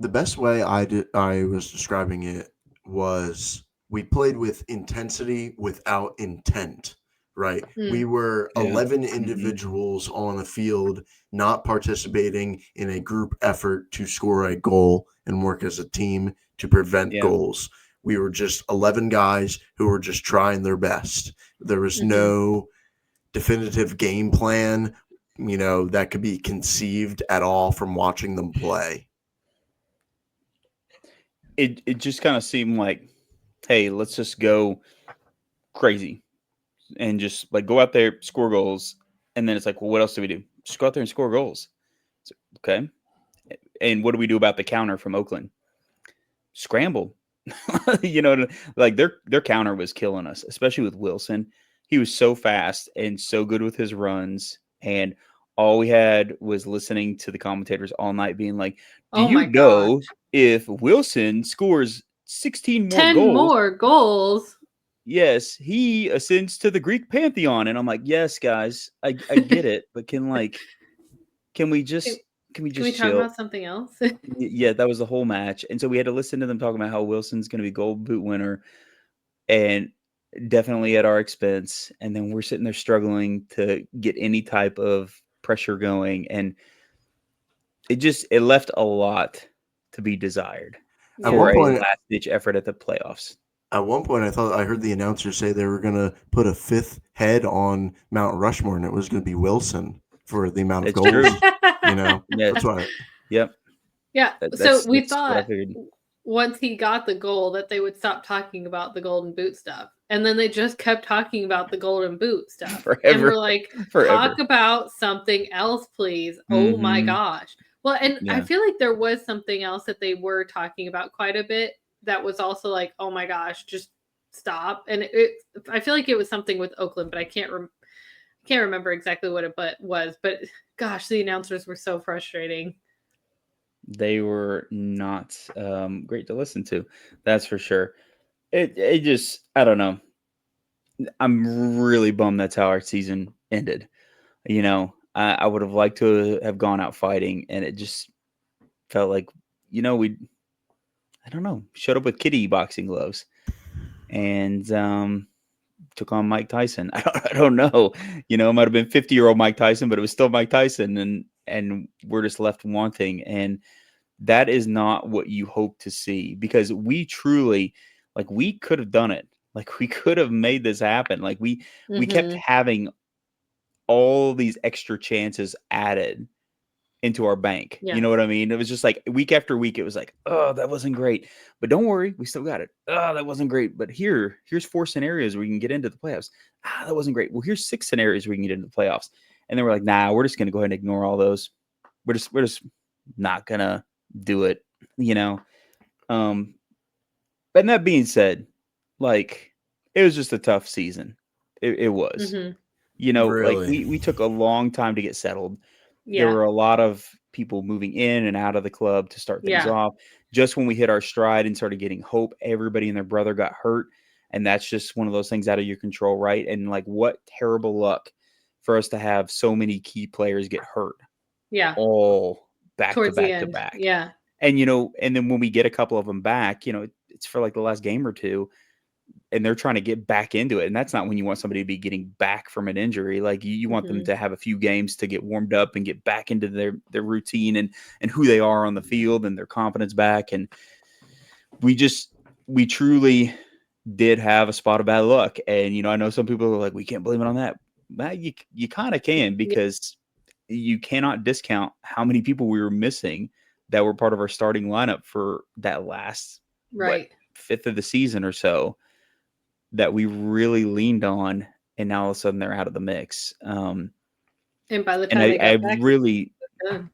The best way I was describing it was we played with intensity without intent. Right. We were 11 individuals on a field, not participating in a group effort to score a goal and work as a team to prevent goals. We were just 11 guys who were just trying their best. There was no definitive game plan, that could be conceived at all from watching them play. It just kind of seemed like, hey, let's just go crazy, and just like go out there, score goals, and then it's like, well, what else do we do? Just go out there and score goals. So, okay, and what do we do about the counter from Oakland? Scramble. Like their counter was killing us, especially with Wilson. He was so fast and so good with his runs, and all we had was listening to the commentators all night being like, do Oh you my gosh. know if Wilson scores 16 more 10 goals, more goals. yes, he ascends to the Greek pantheon? And I'm like, yes, guys, I get it, but can we just Can we talk chill? about something else? Yeah, that was the whole match. And so we had to listen to them talking about how Wilson's going to be gold boot winner, and definitely at our expense. And then we're sitting there struggling to get any type of pressure going. And it left a lot to be desired At Yeah. for one a point, last ditch effort at the playoffs. I thought I heard the announcer say they were going to put a fifth head on Mount Rushmore, and it was going to be Wilson for the amount of It's goals. true. You know, Yes. that's why. Yep. Yeah. That's So we what I thought figured. once he got the goal that they would stop talking about the golden boot stuff. And then they just kept talking about the golden boot stuff. And Forever. we're like, Forever. talk about something else, please. Oh my Mhm. gosh. Well, and I Yeah. feel like there was something else that they were talking about quite a bit that was also like, oh my gosh, just stop. And I feel like it was something with Oakland, but I can't remember exactly what it was. But gosh, the announcers were so frustrating. They were not great to listen to. That's for sure. It just, I don't know. I'm really bummed that's how our season ended. I would have liked to have gone out fighting, and it just felt like, I don't know, showed up with kitty boxing gloves and took on Mike Tyson. I don't know. It might have been 50-year-old Mike Tyson, but it was still Mike Tyson, and we're just left wanting. And that is not what you hope to see, because we truly, like, we could have done it. Like, we could have made this happen. Like, we kept Mhm. having all these extra chances added into our bank. You Yes. know what I mean? It was just like week after week, it was like, oh, that wasn't great. But don't worry, we still got it. Oh, that wasn't great. But here's 4 scenarios where we can get into the playoffs. Ah, that wasn't great. Well, here's 6 scenarios where we can get into the playoffs. And then we're like, nah, we're just gonna go ahead and ignore all those. We're just not gonna do it, you know. Um, and that being said, like, it was just a tough season. It was. Mhm. Like Really, we took a long time to get settled. There Yeah. were a lot of people moving in and out of the club to start things Yeah. off. Just when we hit our stride and started getting hope, everybody and their brother got hurt. And that's just one of those things out of your control, right? And like, what terrible luck for us to have so many key players get hurt Yeah. all back to Towards the back to end. back. Yeah. And, and then when we get a couple of them back, it's for like the last game or two, and they're trying to get back into it. And that's not when you want somebody to be getting back from an injury. Like you want them Mhm. to have a few games to get warmed up and get back into their routine and who they are on the field and their confidence back. And we truly did have a spot of bad luck. And, I know some people are like, we can't blame it on that. Well, you kind of can, Yeah. because you cannot discount how many people we were missing that were part of our starting lineup for that last, Right. fifth of the season or so, that we really leaned on, and now all of a sudden they're out of the mix. And by the And time they I got back, really, done.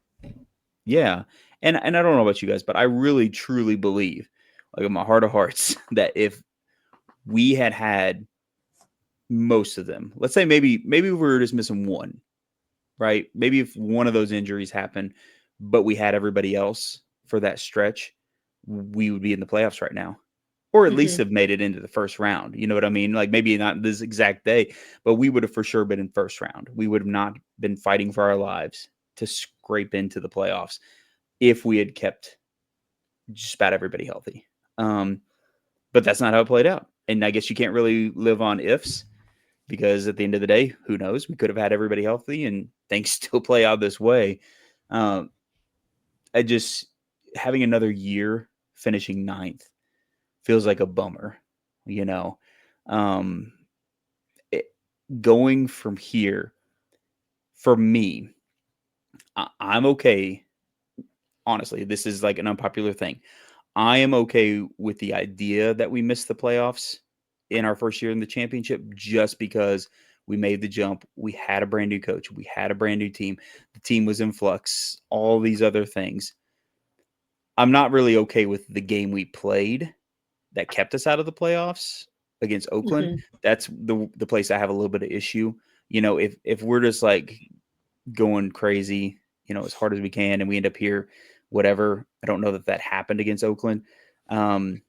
yeah, and I don't know about you guys, but I really truly believe, like in my heart of hearts, that if we had most of them, let's say maybe we were just missing one, right? Maybe if one of those injuries happened, but we had everybody else for that stretch, we would be in the playoffs right now. Or at least Mhm. have made it into the first round. You know what I mean? Like maybe not this exact day, but we would have for sure been in first round. We would have not been fighting for our lives to scrape into the playoffs if we had kept just about everybody healthy. But that's not how it played out. And I guess you can't really live on ifs, because at the end of the day, who knows? We could have had everybody healthy and things still play out this way. Um, I just having another year finishing 9th feels like a bummer, you know. Um, it, Going from here, for me, I'm okay. Honestly, this is like an unpopular thing. I am okay with the idea that we missed the playoffs in our first year in the championship just because we made the jump. We had a brand new coach. We had a brand new team. The team was in flux, all these other things. I'm not really okay with the game we played that kept us out of the playoffs against Oakland. Mhm. That's the place I have a little bit of issue. If we're just like going crazy, as hard as we can, and we end up here, whatever. I don't know that happened against Oakland. I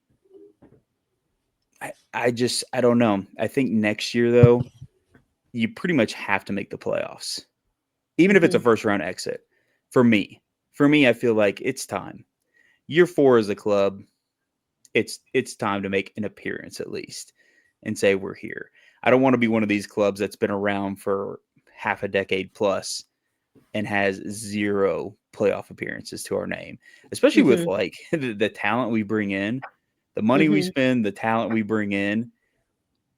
don't know. I think next year though, you pretty much have to make the playoffs, even if it's a Mhm. first round exit. For me, I feel like it's time. Year 4 as a club, it's time to make an appearance at least and say we're here. I don't want to be one of these clubs that's been around for half a decade plus and has 0 playoff appearances to our name, especially with Mhm. like the talent we bring in, the money we Mhm. spend, the talent we bring in.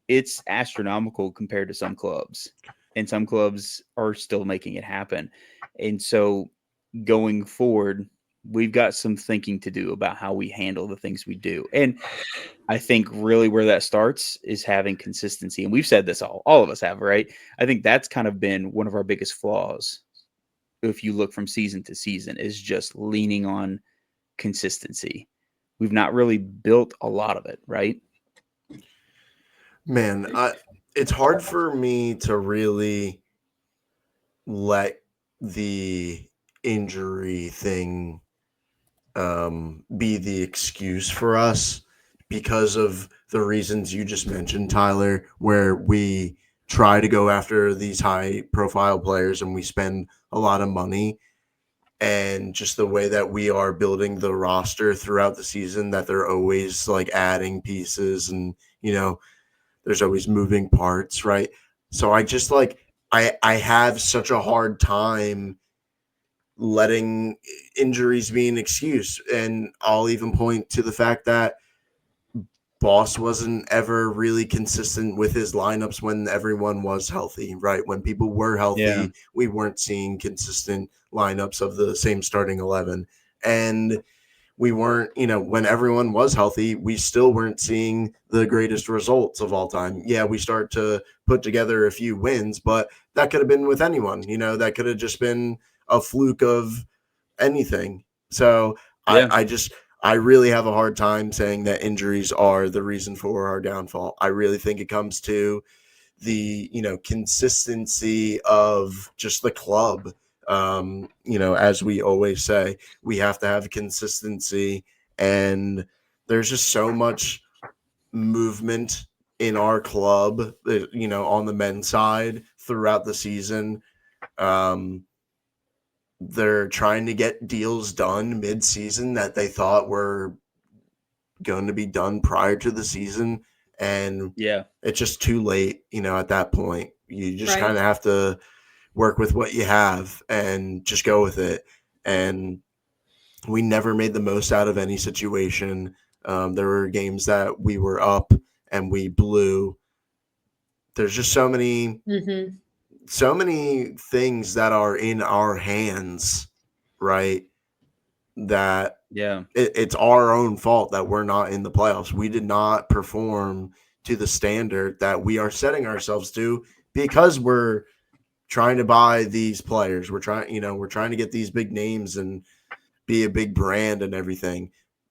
It's astronomical compared to some clubs, and some clubs are still making it happen. And so going forward, we've got some thinking to do about how we handle the things we do. And I think really where that starts is having consistency. And we've said this all of us have, right? I think that's kind of been one of our biggest flaws. If you look from season to season, is just leaning on consistency. We've not really built a lot of it, right? Man, it's hard for me to really let the injury thing be the excuse for us because of the reasons you just mentioned, Tyler, where we try to go after these high profile players and we spend a lot of money, and just the way that we are building the roster throughout the season, that they're always like adding pieces and, there's always moving parts, right? So I just like, I have such a hard time letting injuries be an excuse. And I'll even point to the fact that Boss wasn't ever really consistent with his lineups when everyone was healthy, right? When people were Yeah. healthy, we weren't seeing consistent lineups of the same starting 11. And we weren't, when everyone was healthy, we still weren't seeing the greatest results of all time. Yeah, we start to put together a few wins, but that could have been with anyone, that could have just been a fluke of anything. So I, Yeah. I just I really have a hard time saying that injuries are the reason for our downfall. I really think it comes to the consistency of just the club. As we always say, we have to have consistency, and there's just so much movement in our club, on the men's side throughout the season. They're trying to get deals done mid-season that they thought were going to be done prior to the season, and Yeah. it's just too late. At that point, you just Right. kind of have to work with what you have and just go with it. And we never made the most out of any situation. There were games that we were up and we blew. There's just Mhm. so many things that are in our hands, right? That Yeah. it's our own fault that we're not in the playoffs. We did not perform to the standard that we are setting ourselves to because we're trying to buy these players. We're trying to get these big names and be a big brand and everything.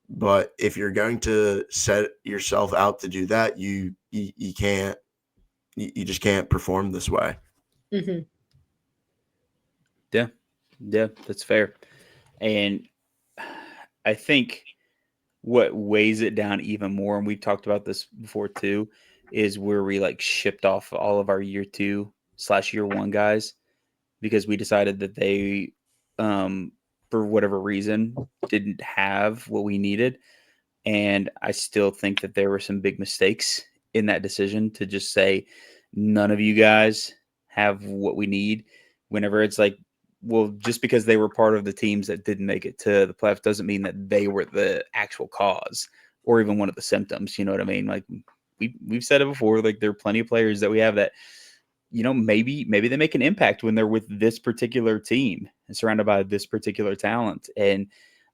But if you're going to set yourself out to do that, you can't. You just can't perform this way. Mhm. Yeah. Yeah. That's fair. And I think what weighs it down even more, and we've talked about this before too, is where we like shipped off all of our year 2/year 1 guys because we decided that they, um, for whatever reason, didn't have what we needed. And I still think that there were some big mistakes in that decision to just say, none of you guys have what we need. Whenever it's like, well, just because they were part of the teams that didn't make it to the playoffs doesn't mean that they were the actual cause or even one of the symptoms. You know what I mean? Like we've said it before. Like there are plenty of players that we have that maybe they make an impact when they're with this particular team and surrounded by this particular talent. And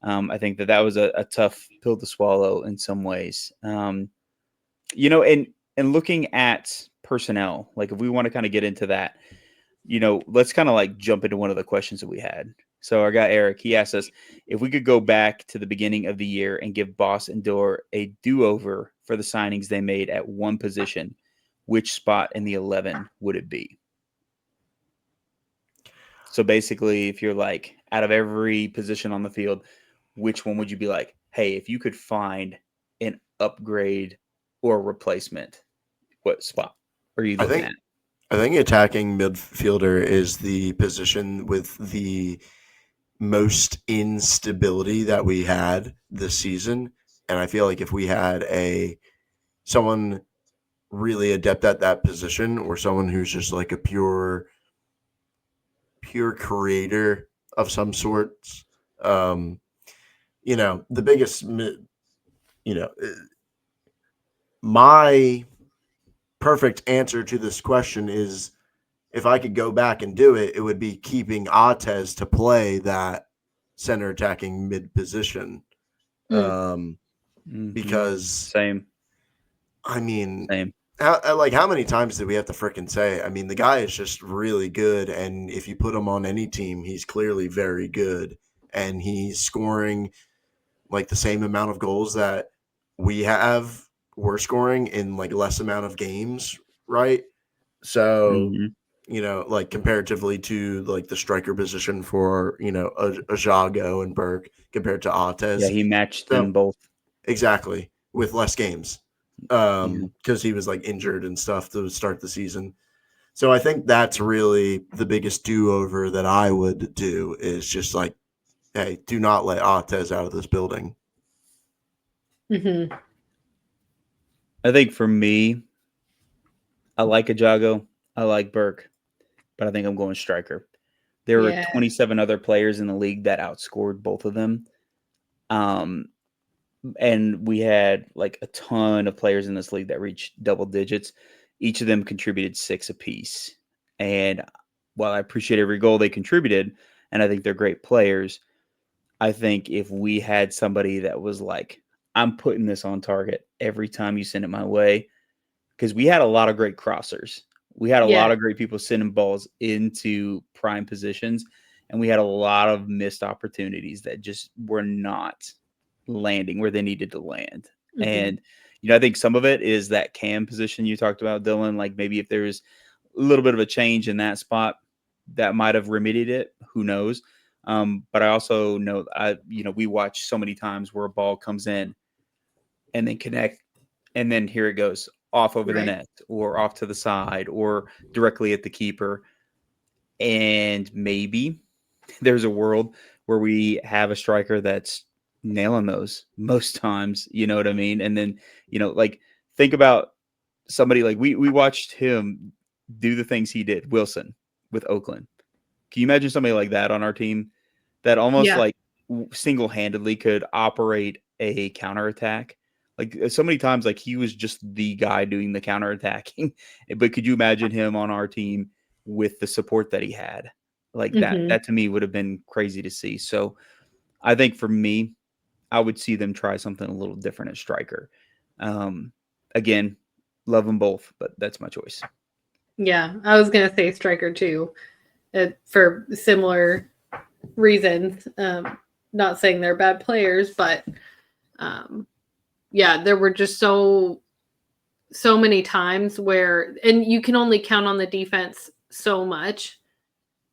I think that was a tough pill to swallow in some ways. And and looking at personnel, like if we want to kind of get into that, let's kind of like jump into one of the questions that we had. So our guy Eric, he asked us if we could go back to the beginning of the year and give Boss and Door a do-over for the signings they made at one position, which spot in the 11 would it be? So basically, if you're like, out of every position on the field, which one would you be like, hey, if you could find an upgrade or a replacement, what spot are you looking at? I think attacking midfielder is the position with the most instability that we had this season. And I feel like if we had someone really adept at that position, or someone who's just like a pure creator of some sorts, the biggest, my perfect answer to this question is, if I could go back and do it, it would be keeping Atez to play that center attacking mid position. Because same. I mean, same. How many times did we have to frickin' say? I mean, the guy is just really good, and if you put him on any team, he's clearly very good, and he's scoring like the same amount of goals that we're scoring in like less amount of games, right? So, like comparatively to like the striker position for, a Jago and Burke compared to Atez. Yeah, he matched them both. Exactly, with less games. Because he was like injured and stuff to start the season. So I think that's really the biggest do-over that I would do, is just like, hey, do not let Atez out of this building. Mm-hmm. I think for me, I like Ajago, I like Burke, but I think I'm going striker. There were 27 other players in the league that outscored both of them. And we had like a ton of players in this league that reached double digits. Each of them contributed 6 apiece. And while I appreciate every goal they contributed, and I think they're great players, I think if we had somebody that was like, I'm putting this on target every time you send it my way, because we had a lot of great crossers. We had a lot of great people sending balls into prime positions, and we had a lot of missed opportunities that just were not landing where they needed to land. And I think some of it is that cam position you talked about, Dylan. Like maybe if there's a little bit of a change in that spot, that might have remedied it. Who knows? But I also know we watch so many times where a ball comes in and then connect, and then here it goes off over the net or off to the side or directly at the keeper. And maybe there's a world where we have a striker that's nailing those most times, you know what I mean? And then, like think about somebody like we watched him do the things he did, Wilson with Oakland. Can you imagine somebody like that on our team that almost like single-handedly could operate a counterattack? Like so many times, like he was just the guy doing the counterattacking. But could you imagine him on our team with the support that he had? Like that to me would have been crazy to see. So I think for me, I would see them try something a little different at striker. Again, love them both, but that's my choice. Yeah, I was going to say striker too, for similar reasons. Not saying they're bad players, but there were just so many times where, and you can only count on the defense so much.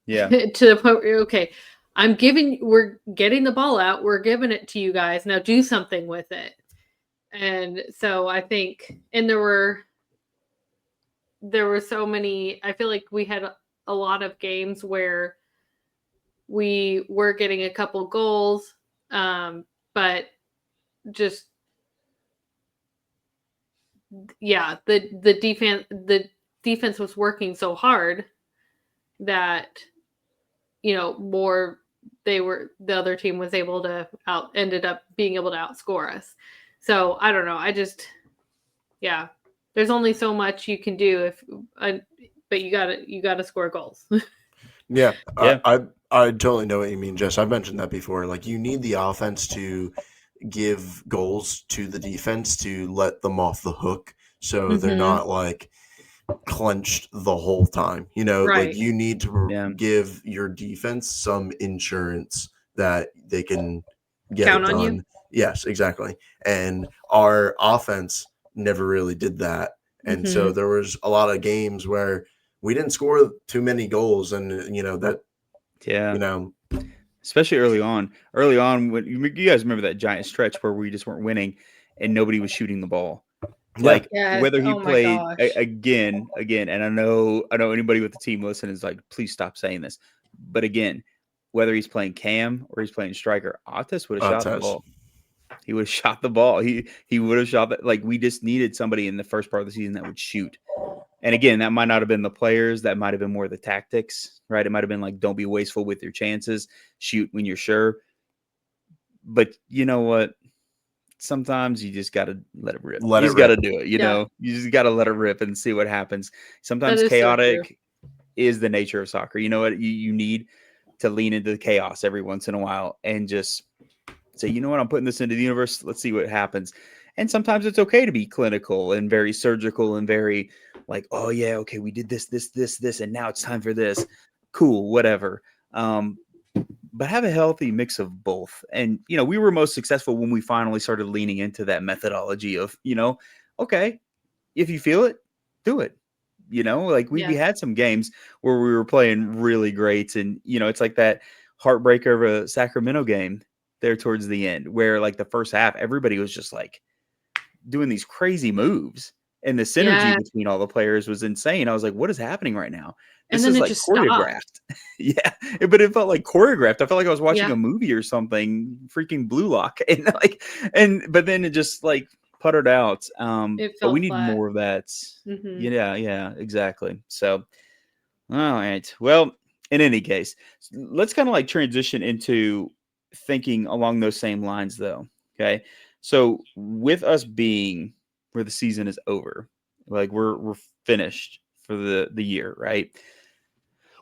Yeah. To the point where, okay, we're getting the ball out, we're giving it to you guys, now do something with it. And so I think, and there were so many, I feel like we had a lot of games where we were getting a couple goals, but just the defense was working so hard that the other team was able to ended up being able to outscore us. So I don't know. There's only so much you can do but you gotta score goals. Yeah. I totally know what you mean, Jess. I've mentioned that before. Like you need the offense to give goals to the defense to let them off the hook so they're not like clenched the whole time. You know, like Right. you need to Yeah. give your defense some insurance that they can get Count it on you. done. Yes, exactly. And our offense never really did that. And so there was a lot of games where we didn't score too many goals, and you know that Yeah. you know Especially early on. Early on, when you guys remember that giant stretch where we just weren't winning and nobody was shooting the ball. Like Yes. whether he Oh my played gosh. again, and I know anybody with the team listening is like, please stop saying this. But again, whether he's playing cam or he's playing striker, Otis would have shot the ball. He would have shot the ball. He would have shot that. Like we just needed somebody in the first part of the season that would shoot. And again, that might not have been the players. That might have been more the tactics, right? It might have been like, don't be wasteful with your chances. Shoot when you're sure. But you know what? Sometimes you just got to let it rip. You just got to do it. You know, you just got to let it rip and see what happens. Sometimes chaotic is the nature of soccer. You know what? You need to lean into the chaos every once in a while and just say, you know what? I'm putting this into the universe. Let's see what happens. And sometimes it's okay to be clinical and very surgical and very like, oh yeah, okay, we did this, and now it's time for this. Cool, whatever. But have a healthy mix of both. And, you know, we were most successful when we finally started leaning into that methodology of, you know, okay, if you feel it, do it. You know, like we had some games where we were playing really great. And, you know, it's like that heartbreaker of a Sacramento game there towards the end where like the first half, everybody was just like doing these crazy moves. And the synergy between all the players was insane. I was like, what is happening right now? This is like choreographed. Yeah. But it felt like choreographed. I felt like I was watching a movie or something, freaking Blue Lock. And but then it just like puttered out. But we need more of that. Yeah, exactly. So, all right. Well, in any case, let's kind of like transition into thinking along those same lines, though. Okay. So, with us being where the season is over, like we're finished for the year, right?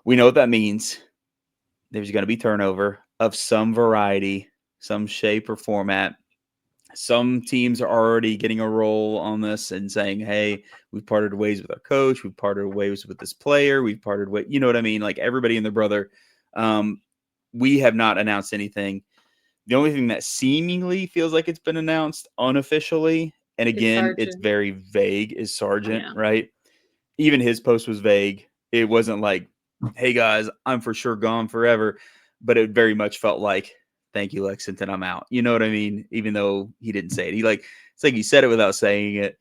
We know what that means. There's going to be turnover of some variety, some shape or format. Some teams are already getting a roll on this and saying, hey, we've parted ways with our coach. We've parted ways with this player. We've parted ways. You know what I mean? Like everybody and their brother. We have not announced anything. The only thing that seemingly feels like it's been announced unofficially, and again, it's very vague, is Sargent, right? Even his post was vague. It wasn't like, hey, guys, I'm for sure gone forever. But it very much felt like, thank you, Lexington, I'm out. You know what I mean? Even though he didn't say it. It's like he said it without saying it,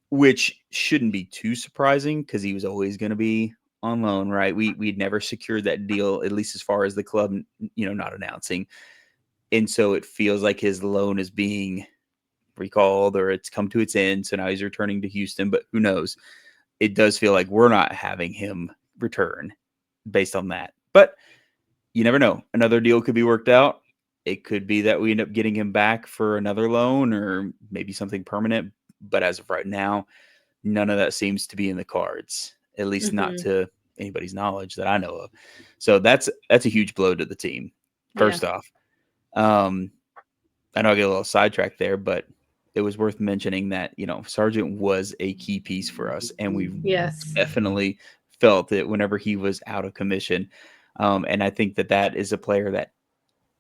which shouldn't be too surprising because he was always going to be on loan, right? We'd never secured that deal, at least as far as the club, you know, not announcing. And so it feels like his loan is being recalled or it's come to its end. So now he's returning to Houston, but who knows? It does feel like we're not having him return based on that. But you never know. Another deal could be worked out. It could be that we end up getting him back for another loan or maybe something permanent. But as of right now, none of that seems to be in the cards, at least not to anybody's knowledge that I know of. So that's a huge blow to the team. First off, I know I get a little sidetracked there, but it was worth mentioning that, you know, Sargent was a key piece for us, and we definitely felt it whenever he was out of commission. And I think that is a player that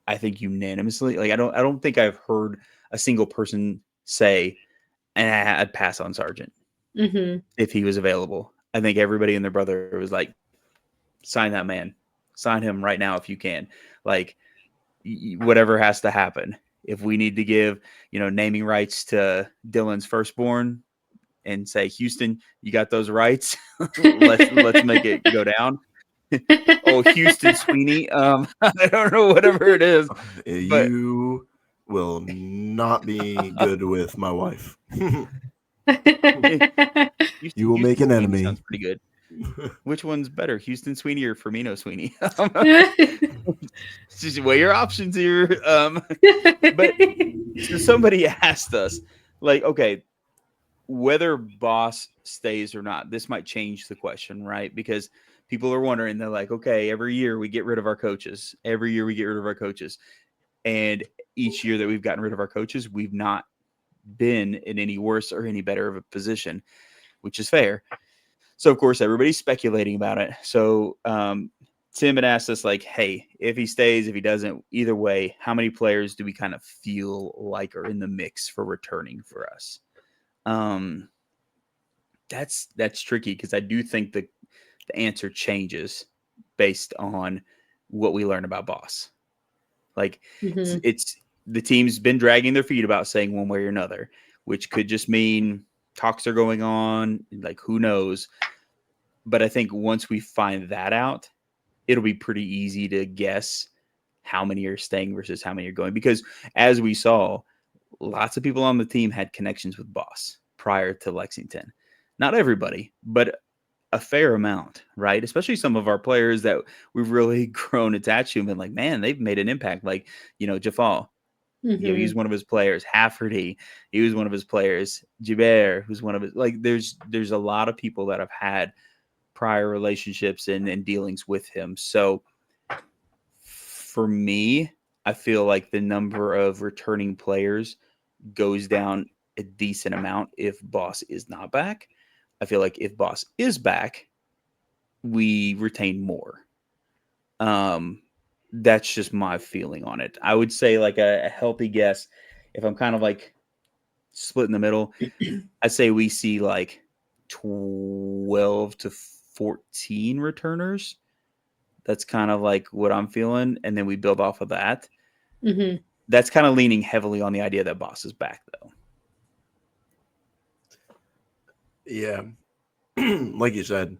I think unanimously, like I don't think I've heard a single person say, and I'd pass on Sargent if he was available. I think everybody and their brother was like, sign that man, sign him right now if you can. Like whatever has to happen. If we need to give, you know, naming rights to Dylan's firstborn and say, Houston, you got those rights. let's make it go down. Oh, Houston Sweeney. I don't know, whatever it is. You will not be good with my wife. You will make an enemy. Sounds pretty good. Which one's better, Houston Sweeney or Firmino Sweeney? Just weigh your options here. But so somebody asked us, like, okay, whether Boss stays or not, this might change the question, right? Because people are wondering, they're like, okay, every year we get rid of our coaches. And each year that we've gotten rid of our coaches, we've not been in any worse or any better of a position, which is fair. So, of course, everybody's speculating about it. So, Tim had asked us, like, hey, if he stays, if he doesn't, either way, how many players do we kind of feel like are in the mix for returning for us? That's tricky because I do think the answer changes based on what we learn about Boss. Like, it's the team's been dragging their feet about saying one way or another, which could just mean talks are going on, like who knows. But I think once we find that out, it'll be pretty easy to guess how many are staying versus how many are going. Because as we saw, lots of people on the team had connections with Boss prior to Lexington. Not everybody, but a fair amount, right? Especially some of our players that we've really grown attached to and like, man, they've made an impact. Like, Jafal, he's one of his players. Hafferty, he was one of his players. Gibert, who's one of his, like, there's a lot of people that have had prior relationships and dealings with him. So for me, I feel like the number of returning players goes down a decent amount if Boss is not back. I feel like if Boss is back, we retain more. That's just my feeling on it. I would say like a healthy guess, if I'm kind of like split in the middle, I'd say we see like 12 to 14 returners. That's kind of like what I'm feeling. And then we build off of that. That's kind of leaning heavily on the idea that Boss is back, though. Yeah. Like you said,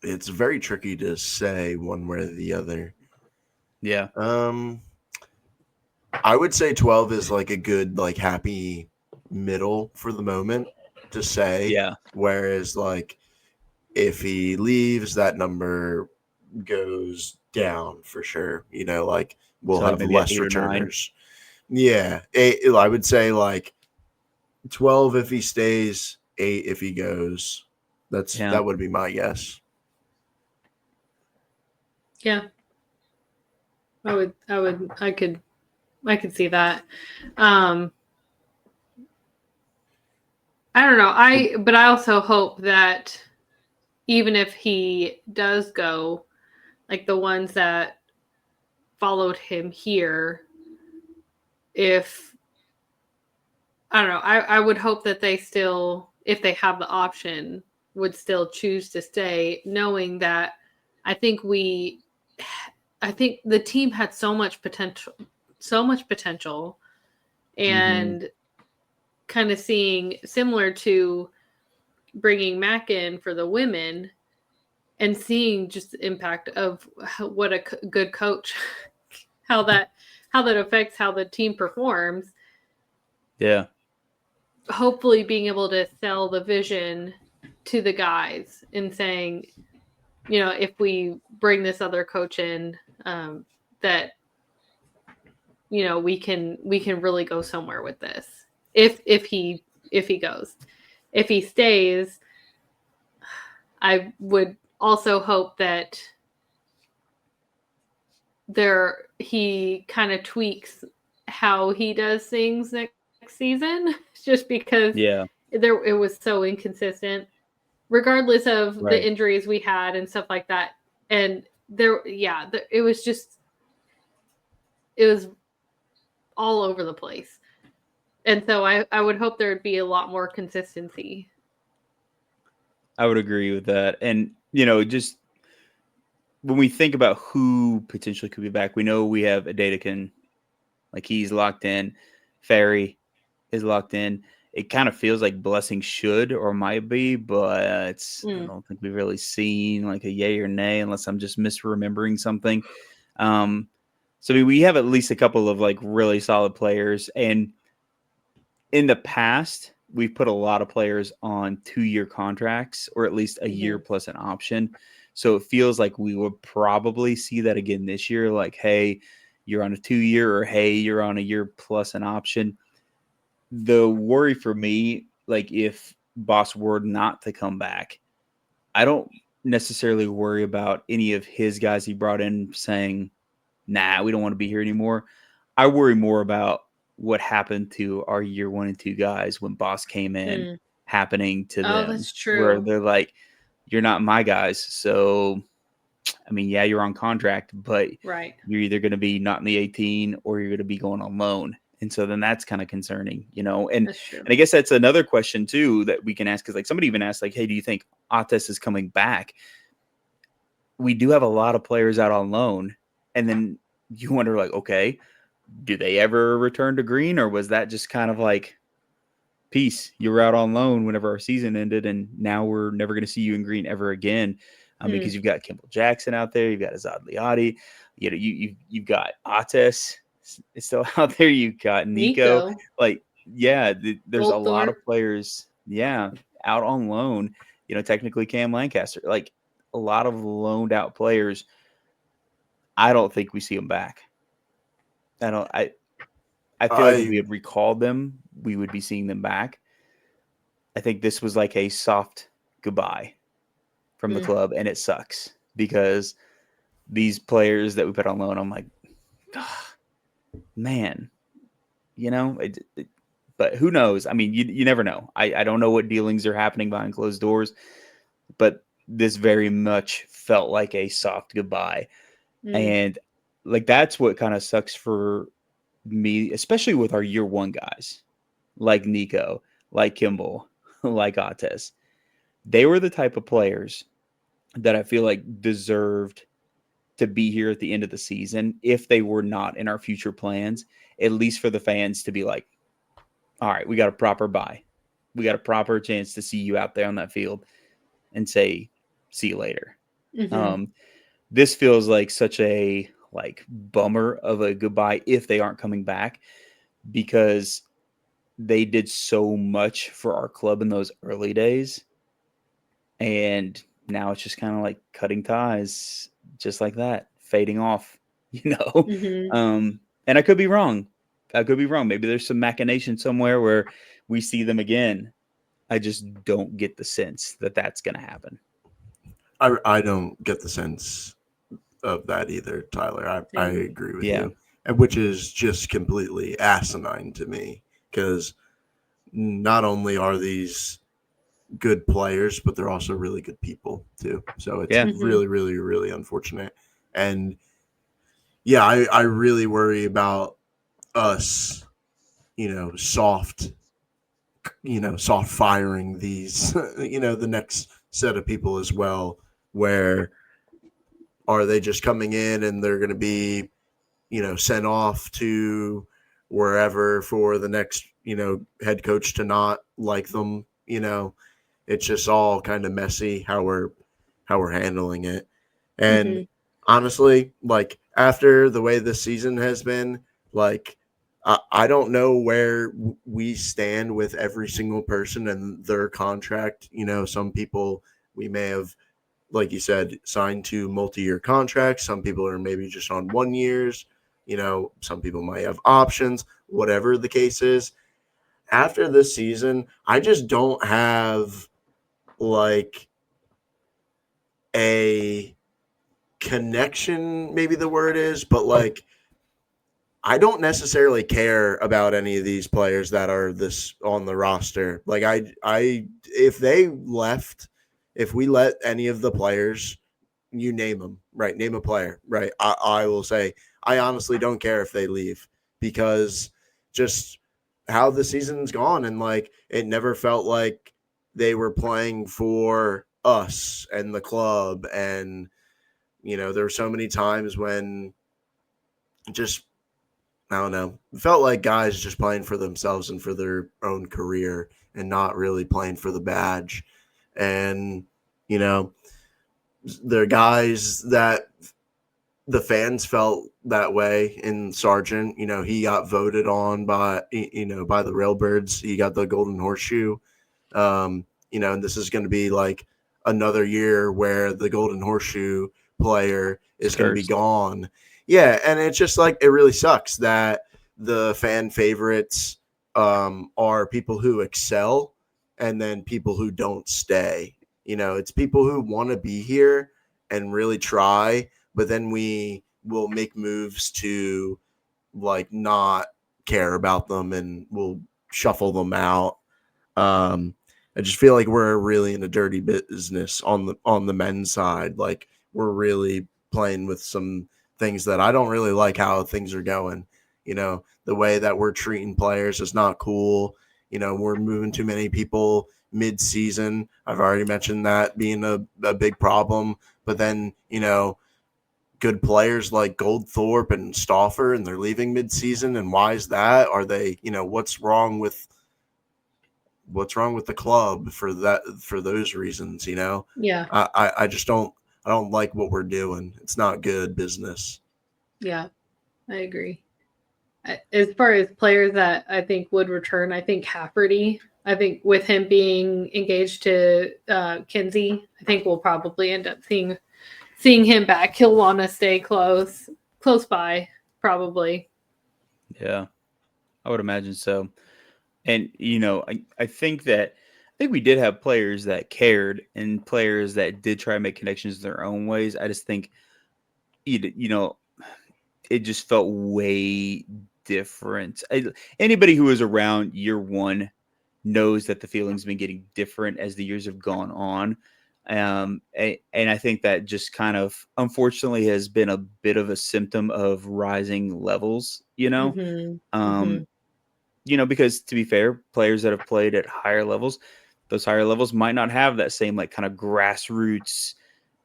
it's very tricky to say one way or the other. Yeah. I would say 12 is like a good, like, happy middle for the moment to say. Yeah. Whereas, like, if he leaves, that number goes down for sure. Like, we'll So, like, have maybe less 8 or 9. returners. Yeah. I would say, like, 12 if he stays, 8 if he goes. That would be my guess. Yeah. I could see that. I don't know. But I also hope that even if he does go, like the ones that followed him here, if I don't know, I would hope that they still, if they have the option, would still choose to stay, knowing that I think the team had so much potential, and kind of seeing similar to bringing Mac in for the women and seeing just the impact of what a good coach, how that affects how the team performs. Yeah. Hopefully being able to sell the vision to the guys and saying, if we bring this other coach in, that, we can really go somewhere with this. If he goes. If he stays, I would also hope that he kind of tweaks how he does things next season, just because it was so inconsistent, regardless of the injuries we had and stuff like that. And it was all over the place. And so I would hope there would be a lot more consistency. I would agree with that. And, just when we think about who potentially could be back, we know we have Adetikin, like he's locked in. Ferry is locked in. It kind of feels like Blessing should or might be, but I don't think we've really seen like a yay or nay, unless I'm just misremembering something. So we have at least a couple of like really solid players. And in the past, we've put a lot of players on 2-year contracts, or at least a year plus an option. So it feels like we would probably see that again this year. Like, hey, you're on a 2-year, or hey, you're on a year plus an option. The worry for me, like if Boss were not to come back, I don't necessarily worry about any of his guys he brought in saying, nah, we don't want to be here anymore. I worry more about what happened to our year 1 and 2 guys when Boss came in happening to Oh, them, that's true. where they're like, you're not my guys. So, I mean, yeah, you're on contract, but Right. you're either going to be not in the 18 or you're going to be going on loan. And so then that's kind of concerning, you know? And That's true. I guess that's another question too that we can ask, because like somebody even asked, like, hey, do you think Ates is coming back? We do have a lot of players out on loan. And then you wonder, like, okay, do they ever return to green, or was that just kind of like, peace, you were out on loan whenever our season ended, and now we're never going to see you in green ever again? Because you've got Kimball Jackson out there, you've got Azad Liati, you know, you've got Ates is still out there, you've got Nico. Like, yeah, there's a lot of players, out on loan. You know, technically Cam Lancaster, like a lot of loaned out players. I don't think we see them back. I feel like if we had recalled them, we would be seeing them back. I think this was like a soft goodbye from the club, and it sucks because these players that we put on loan, I'm like, man, you know, but who knows? I mean, you never know. I don't know what dealings are happening behind closed doors, but this very much felt like a soft goodbye. And like, that's what kind of sucks for me, especially with our year 1 guys like Nico, like Kimball, like Ates. They were the type of players that I feel like deserved to be here at the end of the season if they were not in our future plans, at least for the fans to be like, all right, we got a proper bye. We got a proper chance to see you out there on that field and say, see you later. This feels like such a bummer of a goodbye if they aren't coming back, because they did so much for our club in those early days. And now it's just kind of like cutting ties just like that, fading off, you know? And I could be wrong. Maybe there's some machination somewhere where we see them again. I just don't get the sense that that's going to happen. I don't get the sense of that either, Tyler. I agree with you. And which is just completely asinine to me, because not only are these good players, but they're also really good people too. So it's really, really, really unfortunate. And yeah, I really worry about us, soft firing these, the next set of people as well, where are they just coming in and they're going to be, sent off to wherever for the next, head coach to not like them, it's just all kind of messy how we're handling it. And honestly, like, after the way this season has been, like, I don't know where we stand with every single person and their contract. Some people we may have, like you said, signed to multi-year contracts. Some people are maybe just on 1 years. Some people might have options, whatever the case is. After this season, I just don't have like a connection, maybe the word is, but like, I don't necessarily care about any of these players that are this on the roster. Like, if they left, if we let any of the players, you name them, right? Name a player, right? I will say, I honestly don't care if they leave, because just how the season's gone, and like, it never felt like they were playing for us and the club. And, there were so many times when just, I don't know, it felt like guys just playing for themselves and for their own career and not really playing for the badge. And, there are guys that the fans felt that way in Sargent. He got voted on by the Railbirds. He got the Golden Horseshoe. And this is going to be like another year where the Golden Horseshoe player is going to be gone. Yeah, and it's just like, it really sucks that the fan favorites are people who excel and then people who don't stay. It's people who want to be here and really try, but then we will make moves to like not care about them and will shuffle them out. I just feel like we're really in a dirty business on the men's side. Like we're really playing with some things that I don't really like how things are going. The way that we're treating players is not cool. We're moving too many people mid-season. I've already mentioned that being a big problem. But then, good players like Goldthorpe and Stauffer, and they're leaving mid-season. And why is that? Are they, what's wrong with the club for those reasons? Yeah. I just don't like what we're doing. It's not good business. Yeah, I agree. As far as players that I think would return, I think Hafferty. I think with him being engaged to Kinsey, I think we'll probably end up seeing him back. He'll want to stay close by, probably. Yeah, I would imagine so. And I think we did have players that cared and players that did try to make connections in their own ways. I just think it just felt way different. Anybody who was around year one knows that the feeling's been getting different as the years have gone on. And I think that just kind of, unfortunately, has been a bit of a symptom of rising levels, because to be fair, players that have played at higher levels, those higher levels might not have that same like kind of grassroots,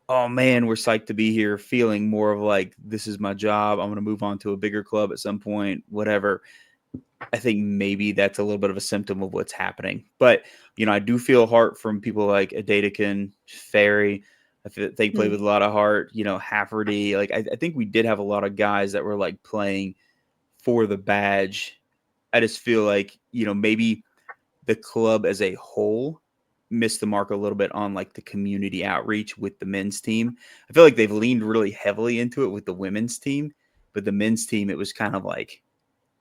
oh man, we're psyched to be here, feeling more of like, this is my job. I'm going to move on to a bigger club at some point, whatever. I think maybe that's a little bit of a symptom of what's happening. But, I do feel heart from people like Adetikin, Ferry. I feel they play with a lot of heart, Hafferty. Like, I think we did have a lot of guys that were like playing for the badge. I just feel like, maybe the club as a whole missed the mark a little bit on like the community outreach with the men's team. I feel like they've leaned really heavily into it with the women's team, but the men's team, it was kind of like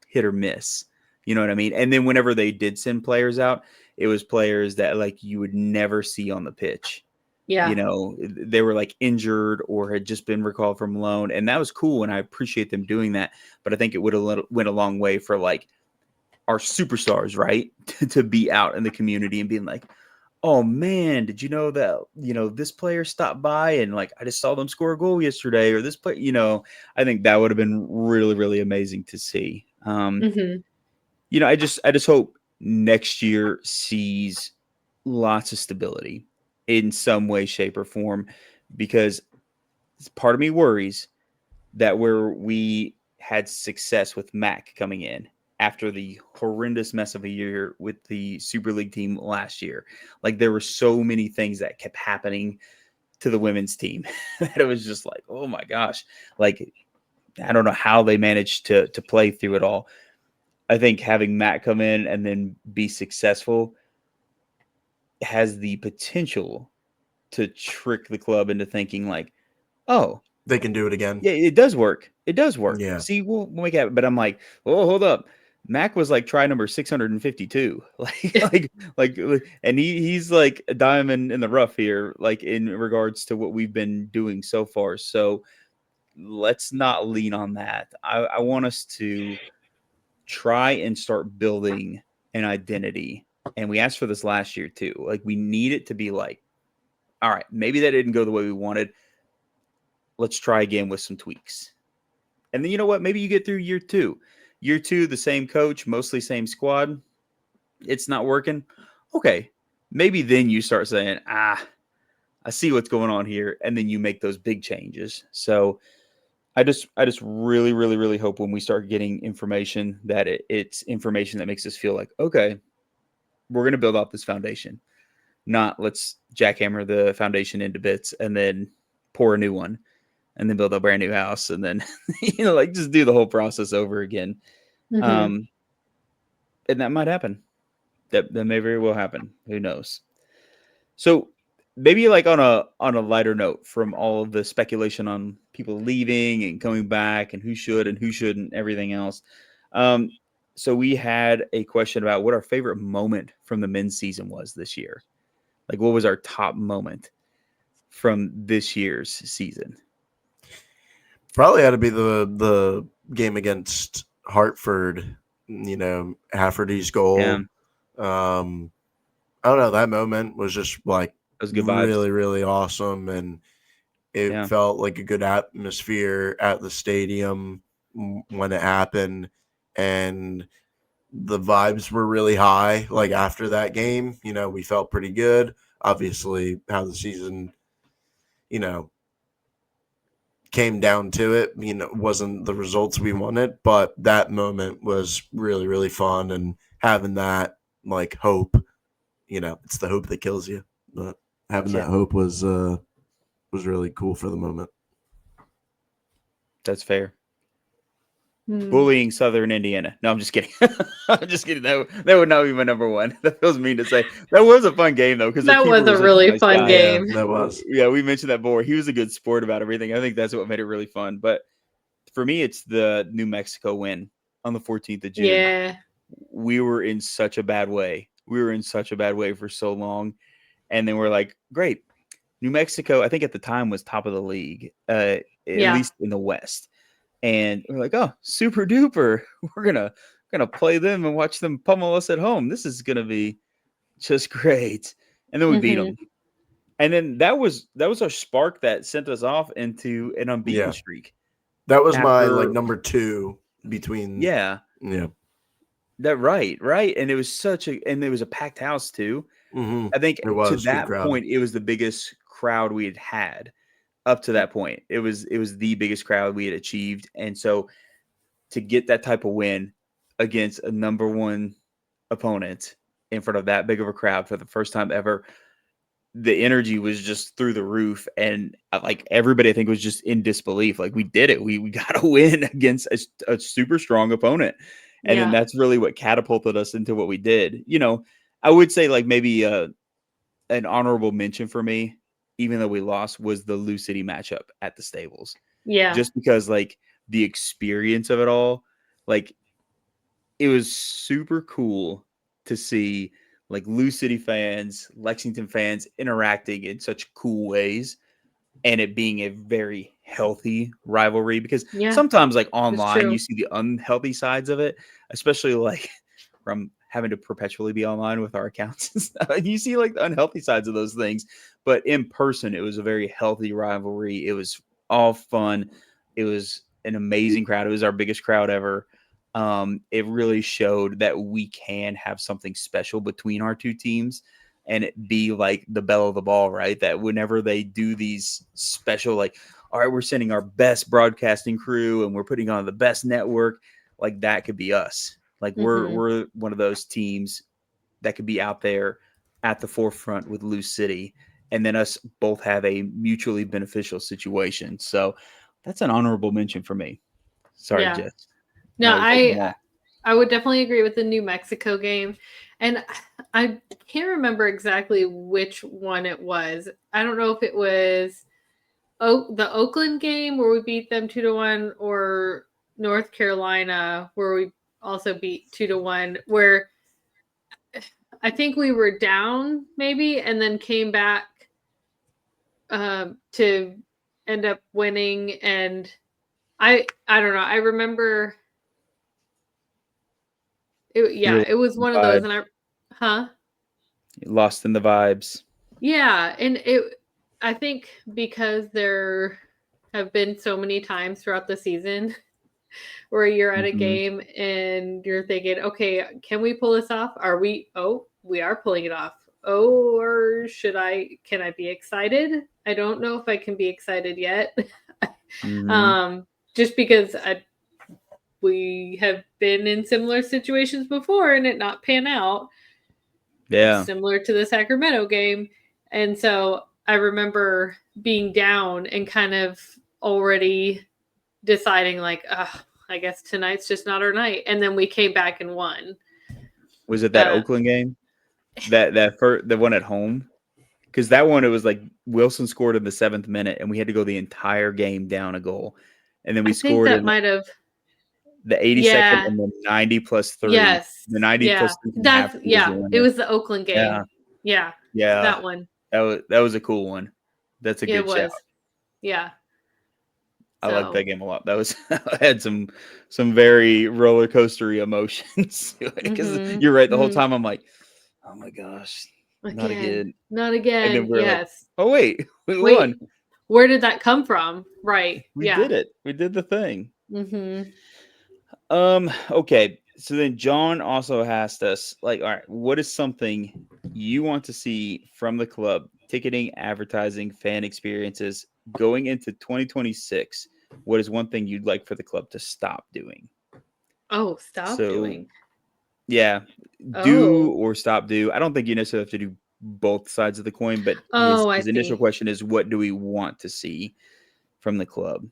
hit or miss. You know what I mean? And then whenever they did send players out, it was players that like you would never see on the pitch. Yeah. They were like injured or had just been recalled from loan. And that was cool. And I appreciate them doing that. But I think it would have went a long way for like our superstars, right? to be out in the community and being like, oh man, did you know that, this player stopped by and like, I just saw them score a goal yesterday, or this play, I think that would have been really, really amazing to see. I just hope next year sees lots of stability in some way, shape, or form, because part of me worries that where we had success with Mac coming in after the horrendous mess of a year with the Super League team last year, like there were so many things that kept happening to the women's team that it was just like, oh my gosh, like I don't know how they managed to play through it all. I think having Matt come in and then be successful has the potential to trick the club into thinking like, oh, they can do it again. Yeah, it does work. It does work. Yeah. See, we'll make it. But I'm like, oh, hold up. Mac was like try number 652. And he's like a diamond in the rough here, like in regards to what we've been doing so far. So let's not lean on that. I want us to try and start building an identity. And we asked for this last year too. Like we need it to be like, all right, maybe that didn't go the way we wanted. Let's try again with some tweaks. And then you know what? Maybe you get through year two. Year two, the same coach, mostly same squad. It's not working. Okay. Maybe then you start saying, I see what's going on here. And then you make those big changes. So I just really, really, really hope when we start getting information that it's information that makes us feel like, okay, we're going to build out this foundation. Not let's jackhammer the foundation into bits and then pour a new one. And then build a brand new house, and then like just do the whole process over again. And that might happen. That may very well happen. Who knows? So maybe like on a lighter note, from all of the speculation on people leaving and coming back, and who should and who shouldn't, everything else. So we had a question about what our favorite moment from the men's season was this year. Like, what was our top moment from this year's season? Probably had to be the game against Hartford Hafferty's goal. Yeah. I don't know. That moment was just like Those good vibes. really, really awesome, and it Yeah. felt like a good atmosphere at the stadium when it happened, and the vibes were really high. Like after that game, we felt pretty good. Obviously, how the season, came down to it, wasn't the results we wanted, but that moment was really, really fun, and having that like hope, it's the hope that kills you. But having that hope was really cool for the moment. That's fair. Bullying Southern Indiana. No, I'm just kidding. I'm just kidding. That would not be my number one. That feels mean to say. That was a fun game though, because that was a really fun game. Yeah, that was. Yeah, we mentioned that before. He was a good sport about everything. I think that's what made it really fun. But for me, it's the New Mexico win on the 14th of June. Yeah. We were in such a bad way. We were in such a bad way for so long. And then we're like, great. New Mexico, I think at the time, was top of the league, at least in the West. And we're like, oh, super duper. We're gonna play them and watch them pummel us at home. This is gonna be just great. And then we beat them. And then that was our spark that sent us off into an unbeaten streak. That was my number 2 between. Yeah. That right. And it was and it was a packed house too. Mm-hmm. I think to that point, it was the biggest crowd we had up to that point. It was the biggest crowd we had achieved. And so to get that type of win against a number 1 opponent in front of that big of a crowd for the first time ever, the energy was just through the roof. And like everybody, I think, was just in disbelief. Like, we did it. We got a win against a super strong opponent. And then that's really what catapulted us into what we did. I would say like maybe an honorable mention for me, even though we lost, was the Lou City matchup at the Stables. Yeah. Just because like the experience of it all, like it was super cool to see like Lou City fans, Lexington fans interacting in such cool ways, and it being a very healthy rivalry, because sometimes like online you see the unhealthy sides of it, especially like from having to perpetually be online with our accounts and stuff. You see like the unhealthy sides of those things, but in person, it was a very healthy rivalry. It was all fun. It was an amazing crowd. It was our biggest crowd ever. It really showed that we can have something special between our two teams and it be like the belle of the ball, right? That whenever they do these special, like, all right, we're sending our best broadcasting crew and we're putting on the best network, like that could be us. Like we're one of those teams that could be out there at the forefront with Lou City, and then us both have a mutually beneficial situation. So that's an honorable mention for me. Sorry, Jess. No, I would definitely agree with the New Mexico game. And I can't remember exactly which one it was. I don't know if it was the Oakland game where we beat them 2-1, or North Carolina where we also beat 2-1, where I think we were down maybe and then came back to end up winning. And I don't know. I remember it was one of those, and lost in the vibes. Yeah, and I think because there have been so many times throughout the season where you're at a game and you're thinking, okay, can we pull this off? We are pulling it off. Oh, or can I be excited? I don't know if I can be excited yet. Just because we have been in similar situations before and it not pan out. Yeah. Similar to the Sacramento game. And so I remember being down and kind of already deciding like, I guess tonight's just not our night. And then we came back and won. Was it that Oakland game? The one at home? Because that one, it was like Wilson scored in the 7th minute and we had to go the entire game down a goal. And then we scored that might have the 82nd and the 90 plus 3. Yes. The 90 plus 3. It was the Oakland game. Yeah. That one. That was a cool one. That's a good shout. Yeah. I like So, that game a lot. That was had some very roller coastery emotions because mhm, you're right. The whole mhm. time I'm like, oh my gosh, not Again, again. not And then again. we're like, Yes. oh wait, we won. Wait, where did that come from? Right. We did Yeah. it. We did the thing. Mhm. Okay. So then John also asked us, like, all right, what is something you want to see from the club? Ticketing, advertising, fan experiences going into 2026. What is one thing you'd like for the club to stop doing? Oh, stop So doing. yeah, do Oh. or stop do. I don't think you necessarily have to do both sides of the coin, but Oh, I his initial see. question is, what do we want to see from the club?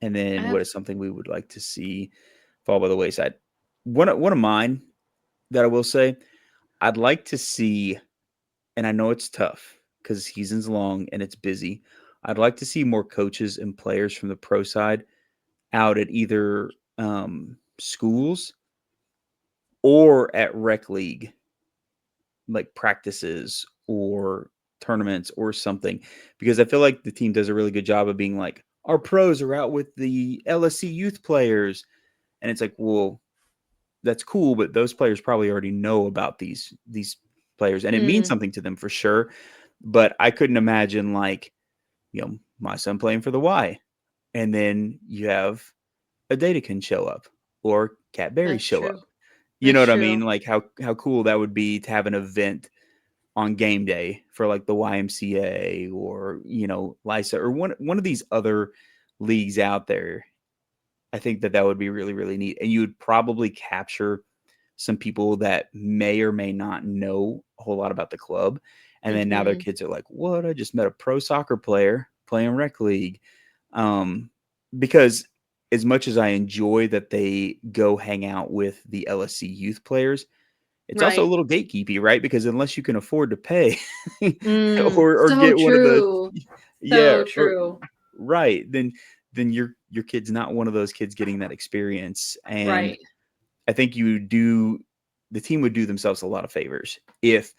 And I then have what is something we would like to see fall by the wayside? One of mine that I will say, I'd like to see, and I know it's tough because season's long and it's busy. I'd like to see more coaches and players from the pro side out at either schools or at rec league, like practices or tournaments or something, because I feel like the team does a really good job of being like, our pros are out with the LSC youth players. And it's like, well, that's cool, but those players probably already know about these players, and it means mm, something to them for sure. But I couldn't imagine, like, my son playing for the Y, and then you have a Datakin show up or Cat Berry that's show up. true. You know That's what I mean? true. Like how cool that would be to have an event on game day for like the YMCA or LISA or one of these other leagues out there. I think that would be really, really neat, and you would probably capture some people that may or may not know a whole lot about the club. And then now their Mhm. kids are like, what? I just met a pro soccer player playing rec league. Because as much as I enjoy that they go hang out with the LSC youth players, it's also a Right. little gatekeepy, right? Because unless you can afford to pay Mm, or so get one of the, true. yeah, So or true. right, then your kid's not one of those kids getting that experience. And Right. I think the team would do themselves a lot of favors if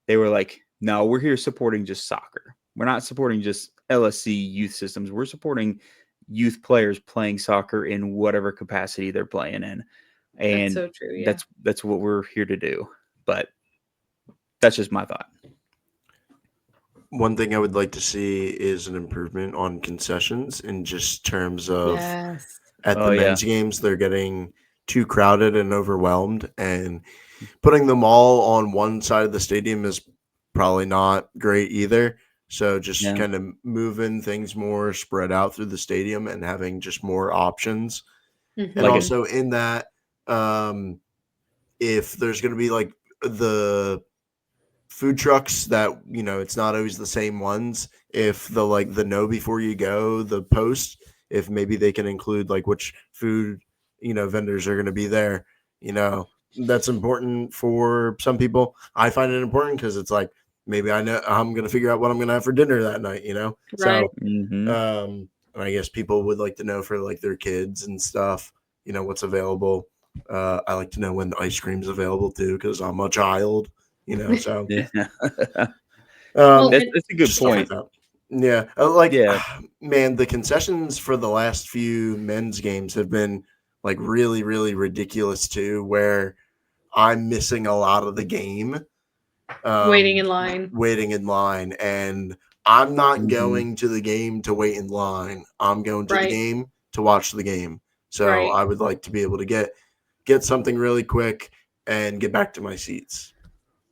they were like, no, we're here supporting just soccer. We're not supporting just LSC youth systems. We're supporting youth players playing soccer in whatever capacity they're playing in. That's And so true. Yeah. that's what we're here to do. But that's just my thought. One thing I would like to see is an improvement on concessions in just terms of Yes. at the Oh yeah. men's games, they're getting too crowded and overwhelmed, and putting them all on one side of the stadium is probably not great either. So just Yeah. kind of moving things more spread out through the stadium and having just more options. And Like Mhm. it. also in that, um, if there's going to be like the food trucks that it's not always the same ones, if the know before you go, the post, if maybe they can include like which food vendors are going to be there, that's important for some people. I find it important because it's like maybe I know I'm going to figure out what I'm going to have for dinner that night, Right. so Mm-hmm. and I guess people would like to know for like their kids and stuff, what's available. I like to know when the ice cream's available too because I'm a child, so Yeah. Well, um, and That's a good just stuff like point. that. Yeah, like Yeah. man, the concessions for the last few men's games have been like really, really ridiculous too. Where I'm missing a lot of the game, waiting in um, line. waiting in line, and I'm not Mm-hmm. going to the game to wait in line. I'm going to the Right. game to watch the game. So Right. I would like to be able to get something really quick and get back to my seats.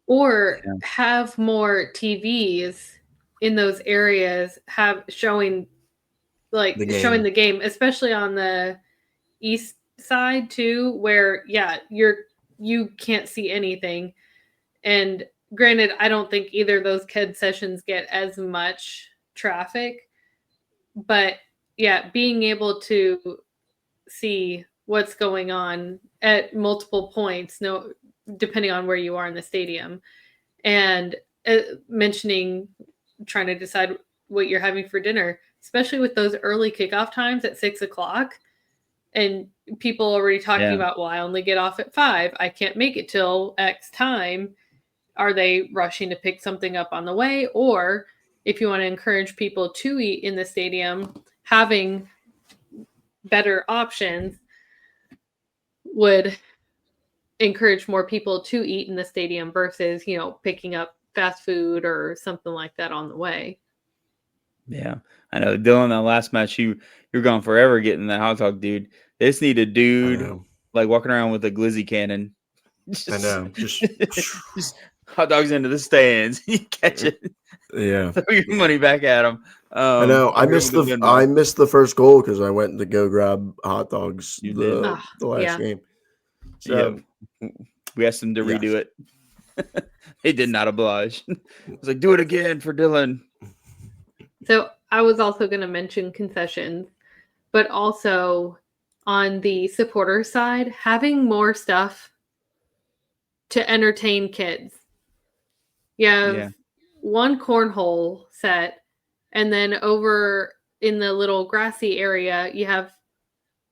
Or Yeah. have more TVs in those areas have The showing game. the game, especially on the east side too, where yeah, you can't see anything. And granted, I don't think either of those KED sessions get as much traffic, but yeah, being able to see what's going on at multiple points, no, depending on where you are in the stadium, and mentioning trying to decide what you're having for dinner, especially with those early kickoff times at 6 o'clock, and people already talking Yeah. about, well, I only get off at 5. I can't make it till X time. Are they rushing to pick something up on the way? Or if you want to encourage people to eat in the stadium, having better options would encourage more people to eat in the stadium versus, picking up fast food or something like that on the way. Yeah, I know. Dylan, that last match, you're gone forever getting that hot dog, dude. They just need a I dude know. like walking around with a glizzy cannon. I know. Just Just hot dogs into the stands. You catch it, yeah. throw your money back at them. I know. I missed the first goal because I went to go grab hot dogs You did? the last Yeah. game. So We asked them to Yes. redo it. They did not oblige. I was like, do it again for Dylan. So I was also going to mention concessions, but also on the supporter side, having more stuff to entertain kids. You have Yeah. one cornhole set, and then over in the little grassy area, you have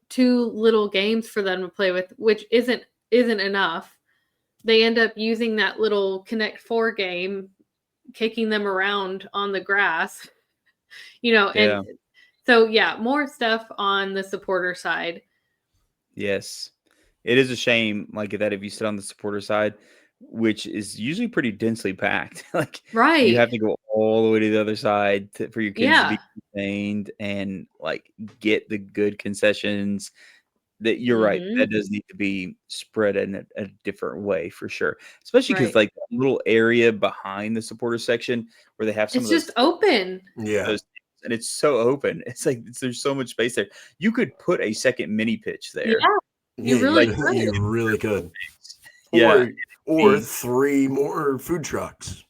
2 little games for them to play with, which isn't enough. They end up using that little Connect 4 game, kicking them around on the grass, and so more stuff on the supporter side. Yes. It is a shame like that if you sit on the supporter side, which is usually pretty densely packed. Like Right. you have to go all the way to the other side for your kids to be Yeah. entertained and like get the good concessions. That you're right. That does need to be spread in a different way for sure. Especially because Right. like that little area behind the supporter section where they have some It's of those just open. yeah. and it's so open. It's like there's so much space there. You could put a second mini pitch there. Yeah. You really you, could. you really could. Yeah. Or 3 more food trucks.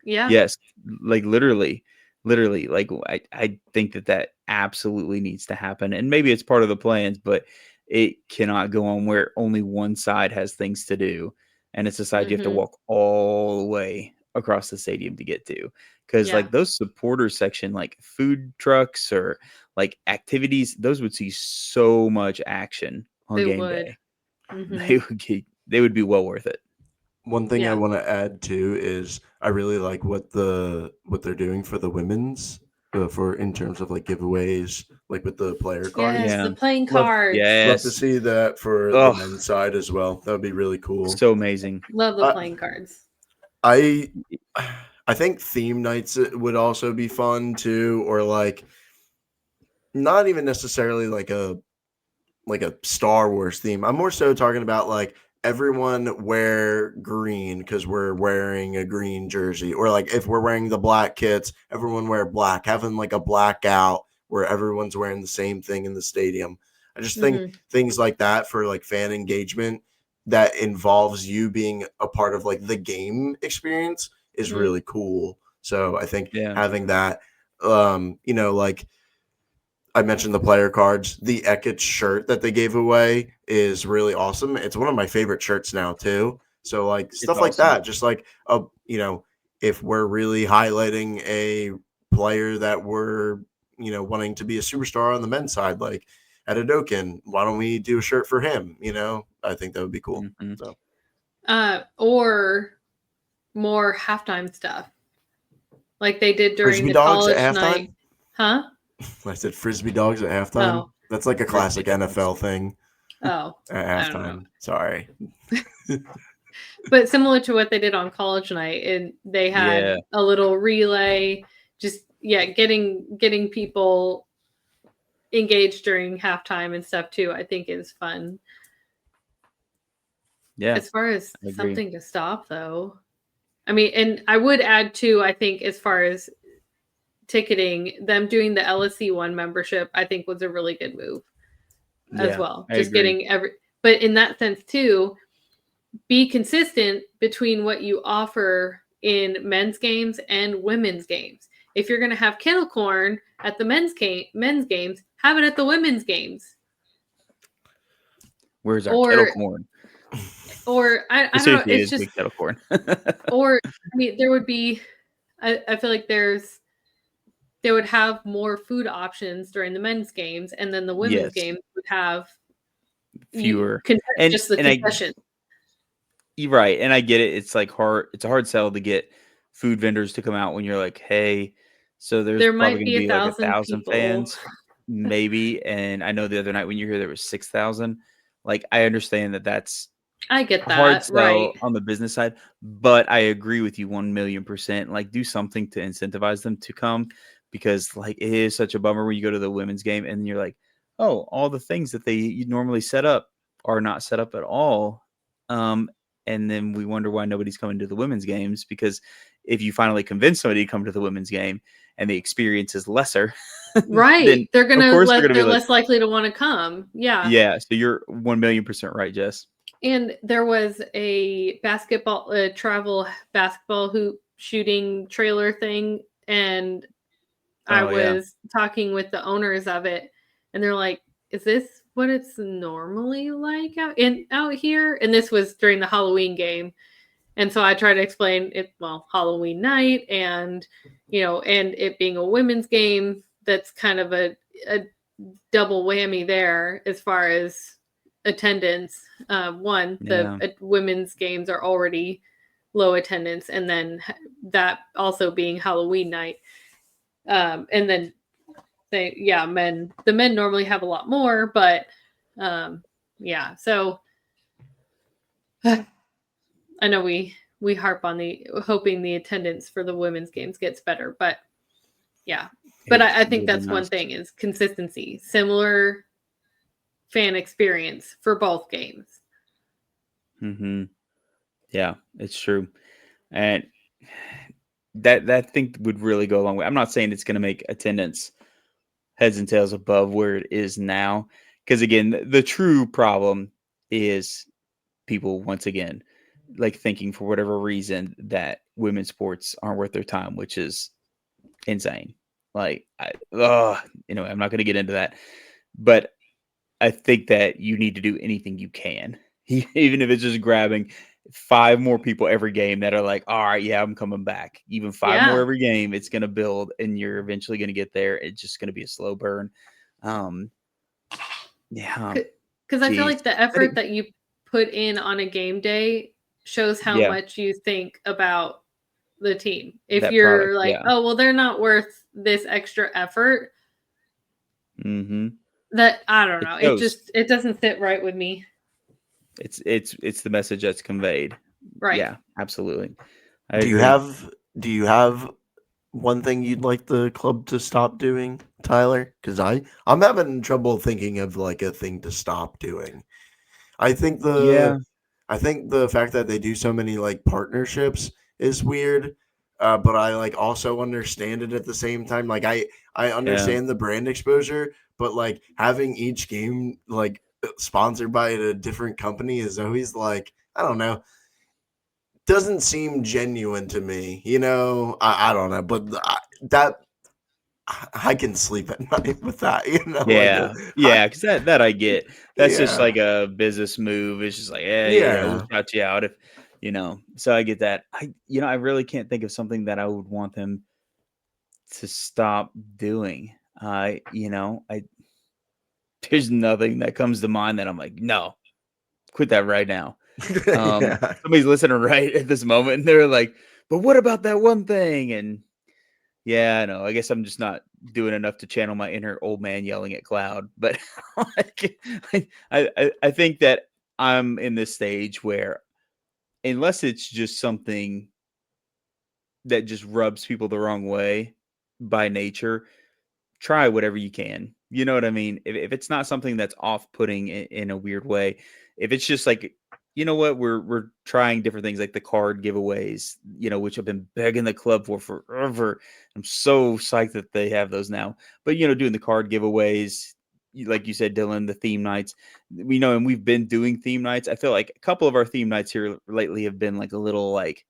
Yeah. Yes, like literally, like I think that absolutely needs to happen, and maybe it's part of the plans, but it cannot go on where only one side has things to do, and it's a side you have to walk all the way across the stadium to get to, because Yeah. like those supporter section, like food trucks or like activities, those would see so much action on They game would. day. Mhm. They would be well worth it. One thing I Yeah. want to add too is I really like what they're doing for the women's for in terms of like giveaways, like with the player cards. Yes, Yeah. the playing Love- cards. Love to Yes, see that for the oh, men's side as well. That would be really cool. so amazing. Love the Uh, playing cards. I think theme nights would also be fun too, or like not even necessarily like a Star Wars theme. I'm more so talking about like everyone wear green because we're wearing a green jersey, or like if we're wearing the black kits, everyone wear black. Having like a blackout where everyone's wearing the same thing in the stadium. I just think things like that for like fan engagement that involves you being a part of like the game experience is really cool. So I think Yeah. having that, like I mentioned the player cards. The Eckett shirt that they gave away is really awesome. It's one of my favorite shirts now too. So like stuff like awesome. that, just like if we're really highlighting a player that we're wanting to be a superstar on the men's side, like Adedokin, why don't we do a shirt for him? I think that would be cool. Mhm. So Or more halftime stuff, like they did during Frisbee the dogs at college halftime? night. Huh? I said frisbee dogs at halftime. Oh. That's like a classic NFL thing Oh. at I don't know. halftime. Sorry. But similar to what they did on college night, and they had a little relay, just getting people engaged during halftime and stuff too, I think is fun. Yeah. As far as I agree. something to stop though, I mean, and I would add too, I think as far as ticketing, them doing the LSC 1 membership, I think was a really good move as well. I Just agree. getting but in that sense too, be consistent between what you offer in men's games and women's games. If you're going to have kettle corn at the men's games, have it at the women's games. Where's our kettle corn? Or I don't know. It's just kettle corn. or I mean, there would be. I feel like they would have more food options during the men's games, and then the women's games would have fewer. And just the concession. You're right, and I get it. It's like hard. It's a hard sell to get food vendors to come out when you're like, hey, so there might probably be going to be like 1,000 1,000 people. fans. maybe. And I know the other night when you hear there was 6,000, like I understand that that's I get hard that, right? sell on the business side, but I agree with you 1,000,000%. Like, do something to incentivize them to come, because like it is such a bummer when you go to the women's game and you're like, oh, all the things that you normally set up are not set up at all. And then we wonder why nobody's coming to the women's games, because if you finally convince somebody to come to the women's game and the experience is lesser, Right. then They're of course they're they're gonna be like, less likely to want to come. Yeah. yeah. So you're 1,000,000% right, Jess. And there was a basketball, travel basketball hoop shooting trailer thing, and I Oh yeah, was talking with the owners of it, and they're like, "Is this what it's normally like out here?" And this was during the Halloween game, and so I tried to explain it. Well, Halloween night, and and it being a women's game, that's kind of a double whammy there as far as attendance. One, yeah. the women's games are already low attendance, and then that also being Halloween night. And then the men normally have a lot more, but yeah. So I know we harp on the hoping the attendance for the women's games gets better, but yeah. But It I think would be that's one nice. thing is consistency, similar fan experience for both games. Mm-hmm. Yeah, it's true. And that thing would really go a long way. I'm not saying it's going to make attendance heads and tails above where it is now, because again, the true problem is people once again like thinking for whatever reason that women's sports aren't worth their time, which is insane. Like, I'm not going to get into that, but I think that you need to do anything you can, even if it's just grabbing 5 more people every game that are like, all right, yeah, I'm coming back. Even 5 more Yeah. every game, it's going to build, and you're eventually going to get there. It's just going to be a slow burn. Yeah, Because I feel geez. like the effort that you put in on a game day shows how Yeah, much you think about the team. If that you're product. like, Yeah. oh, well, they're not worth this extra effort, Mm-hmm. that I don't It know. shows. It doesn't sit right with me. It's the message that's conveyed. Right. Yeah, absolutely. I Do you agree. have one thing you'd like the club to stop doing, Tyler? Because I'm having trouble thinking of like a thing to stop doing. I think Yeah, the fact that they do so many like partnerships is weird, but I like also understand it at the same time. Like I yeah. understand the brand exposure, but like having each game like sponsored by a different company is always like, I don't know, doesn't seem genuine to me. I don't know, but that I can sleep at night with that. Yeah, yeah, because that I get. That's just Yeah, like a business move. It's just like, yeah, we'll yeah. shout you out if So I get that. I really can't think of something that I would want them to stop doing. I there's nothing that comes to mind that I'm like, no, quit that right now. Yeah. Somebody's listening right at this moment, and they're like, but what about that one thing? And yeah, I know. I guess I'm just not doing enough to channel my inner old man yelling at cloud. But like, I think that I'm in this stage where, unless it's just something that just rubs people the wrong way by nature, try whatever you can. You know what I mean? If it's not something that's off-putting in a weird way, if it's just like, you know what, we're trying different things like the card giveaways, which I've been begging the club for forever. I'm so psyched that they have those now. But doing the card giveaways, like you said, Dylan, the theme nights, and we've been doing theme nights. I feel like a couple of our theme nights here lately have been like a little like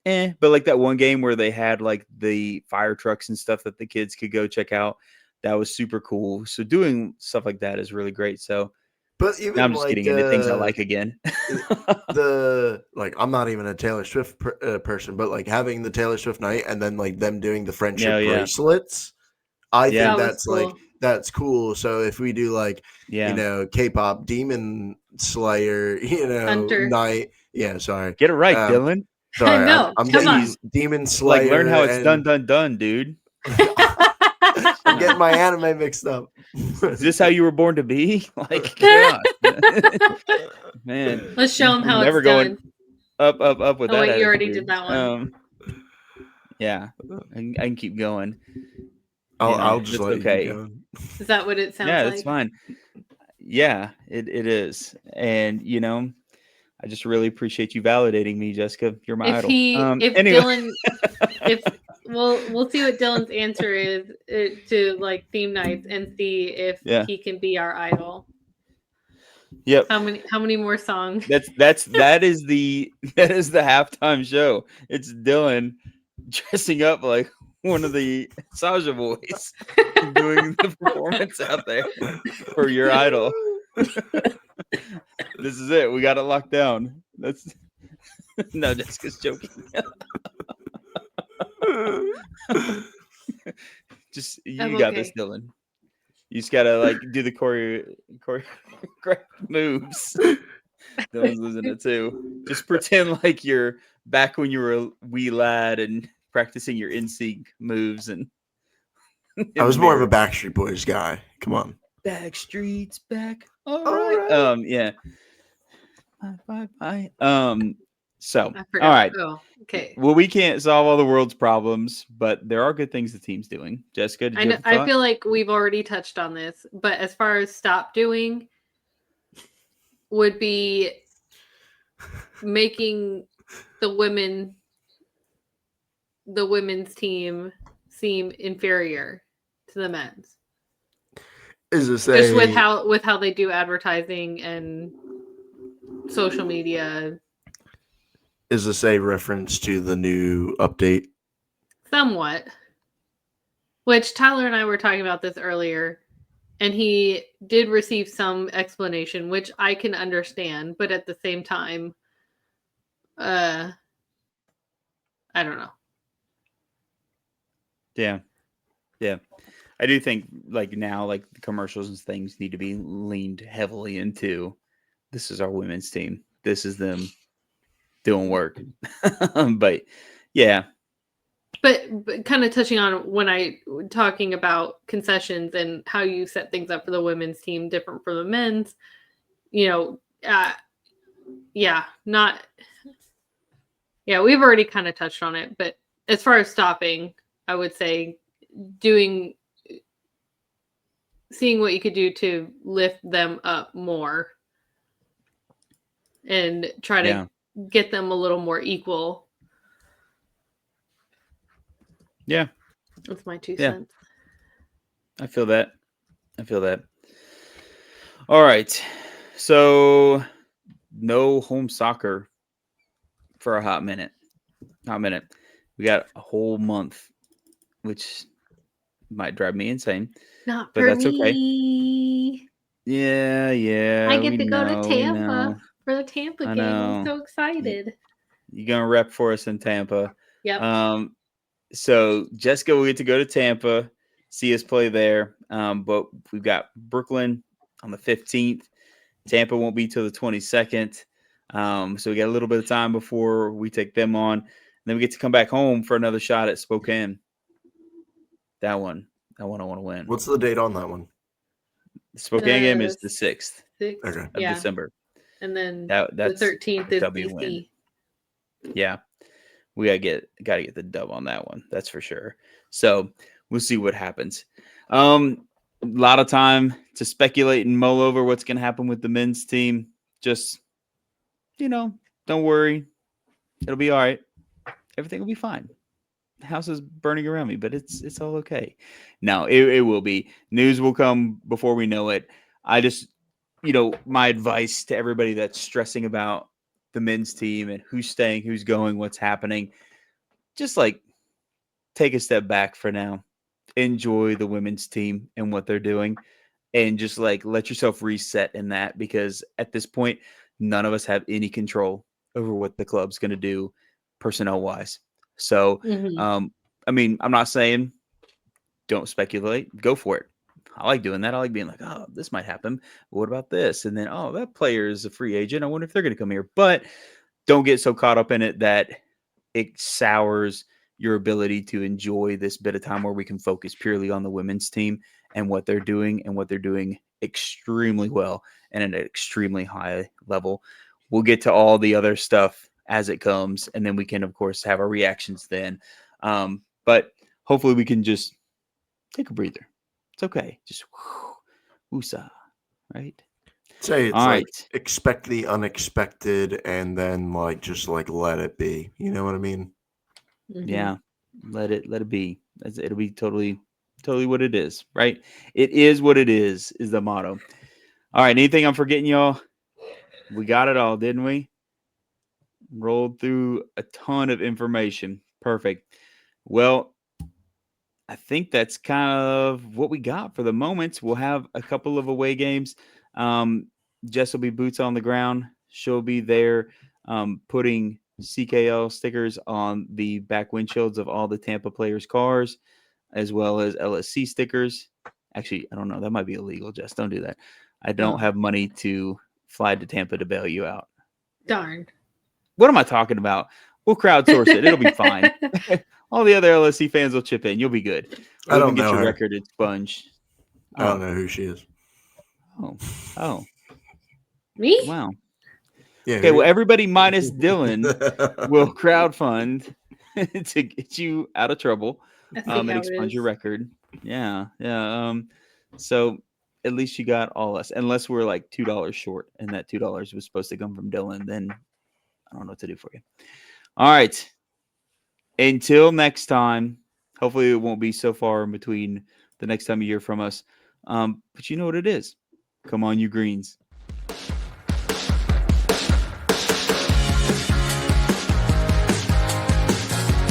but like that one game where they had like the fire trucks and stuff that the kids could go check out, that was super cool. So doing stuff like that is really great. So But now even I'm just like getting into things I like again. the like, I'm not even a Taylor Swift person, but like having the Taylor Swift night and then like them doing the friendship Yeah, yeah, bracelets, I yeah, think That was that's like cool. that's cool. So if we do like yeah. K-pop Demon Slayer, Hunter. night, yeah, sorry, Get it right, um, Dylan. sorry, No, I'm come on. getting Demon Like learn Slayer how it's and done, dude. I'm getting my anime mixed up. Is this how you were born to be? Like, God. Man. Let's show them how Never it's going done. up with Oh, that wait, you already attitude. did that one. Yeah, I can keep going. I'll just that's let you okay. keep going. Is that what it sounds Yeah, like? that's fine. Yeah, it is. And, I just really appreciate you validating me, Jessica. You're my idol. Anyway. Dylan, we'll see what Dylan's answer is to like theme nights and see if he can be our idol. Yep. How many more songs? That is the halftime show. It's Dylan dressing up like one of the Sasha boys doing the performance out there for your idol. This is it. We got it locked down. That's no, Jessica's joking. Just you got this, Dylan. You just gotta like do the choreographed moves. Dylan's losing it too. Just pretend like you're back when you were a wee lad and practicing your NSYNC moves. And I was more of a Backstreet Boys guy. Come on. Backstreet's back. All right. Yeah. Bye. So, all right. Oh, okay. Well, we can't solve all the world's problems, but there are good things the team's doing. Jessica, I feel like we've already touched on this, but as far as stop doing would be making the women's team seem inferior to the men's. Is this just with how they do advertising and social media? Is this a reference to the new update? Somewhat. Which Tyler and I were talking about this earlier, and he did receive some explanation, which I can understand, but at the same time, I don't know. Yeah. I do think like now, like the commercials and things need to be leaned heavily into. This is our women's team. This is them doing work. But yeah. But kind of touching on talking about concessions and how you set things up for the women's team different from the men's, we've already kind of touched on it, but as far as stopping, I would say seeing what you could do to lift them up more and try to get them a little more equal. Yeah. That's my 2 cents. I feel that. All right. So no home soccer for a hot minute. We got a whole month, which might drive me insane. But that's okay. Yeah. I get to go to Tampa for the Tampa game. I'm so excited. You're gonna rep for us in Tampa. Yep. So Jessica will get to go to Tampa, see us play there. But we've got Brooklyn on the 15th. Tampa won't be till the 22nd. So we got a little bit of time before we take them on. And then we get to come back home for another shot at Spokane. That one I want to win. What's the date on that one? The Spokane game is the 6th of December. And then that's the 13th is W DC. win. Yeah. We gotta get the dub on that one. That's for sure. So we'll see what happens. A lot of time to speculate and mull over what's gonna happen with the men's team. Just don't worry. It'll be all right. Everything will be fine. The house is burning around me, but it's all okay. No, it will be. News will come before we know it. I just, my advice to everybody that's stressing about the men's team and who's staying, who's going, what's happening, just like take a step back for now. Enjoy the women's team and what they're doing, and just like let yourself reset in that, because at this point, none of us have any control over what the club's going to do personnel wise. So, I'm not saying don't speculate, go for it. I like doing that. I like being like, oh, this might happen. What about this? And then, oh, that player is a free agent. I wonder if they're going to come here. But don't get so caught up in it that it sours your ability to enjoy this bit of time where we can focus purely on the women's team and what they're doing extremely well and at an extremely high level. We'll get to all the other stuff as it comes, and then we can, of course, have our reactions then. But hopefully we can just take a breather. It's okay. Just woosah, right? Say it's All like right. expect the unexpected and then like just like let it be. You know what I mean? Yeah. Let it be. It'll be totally what it is, right? It is what it is the motto. All right. Anything I'm forgetting, y'all? We got it all, didn't we? Rolled through a ton of information. Perfect. Well, I think that's kind of what we got for the moment. We'll have a couple of away games. Jess will be boots on the ground. She'll be there putting CKL stickers on the back windshields of all the Tampa players' cars, as well as LSC stickers. Actually, I don't know. That might be illegal, Jess. Don't do that. I don't have money to fly to Tampa to bail you out. Darn. What am I talking about? We'll crowdsource it. It'll be fine. All the other LSC fans will chip in. You'll be good. I don't know get your her. record expunged. I don't know who she is. Oh. Me? Wow. Yeah. Okay, well, everybody minus Dylan will crowdfund to get you out of trouble and expunge your record. Yeah. So at least you got all us. Unless we're like $2 short, and that $2 was supposed to come from Dylan, then I don't know what to do for you. All right. Until next time, hopefully it won't be so far in between the next time you hear from us. But you know what it is. Come on, you greens.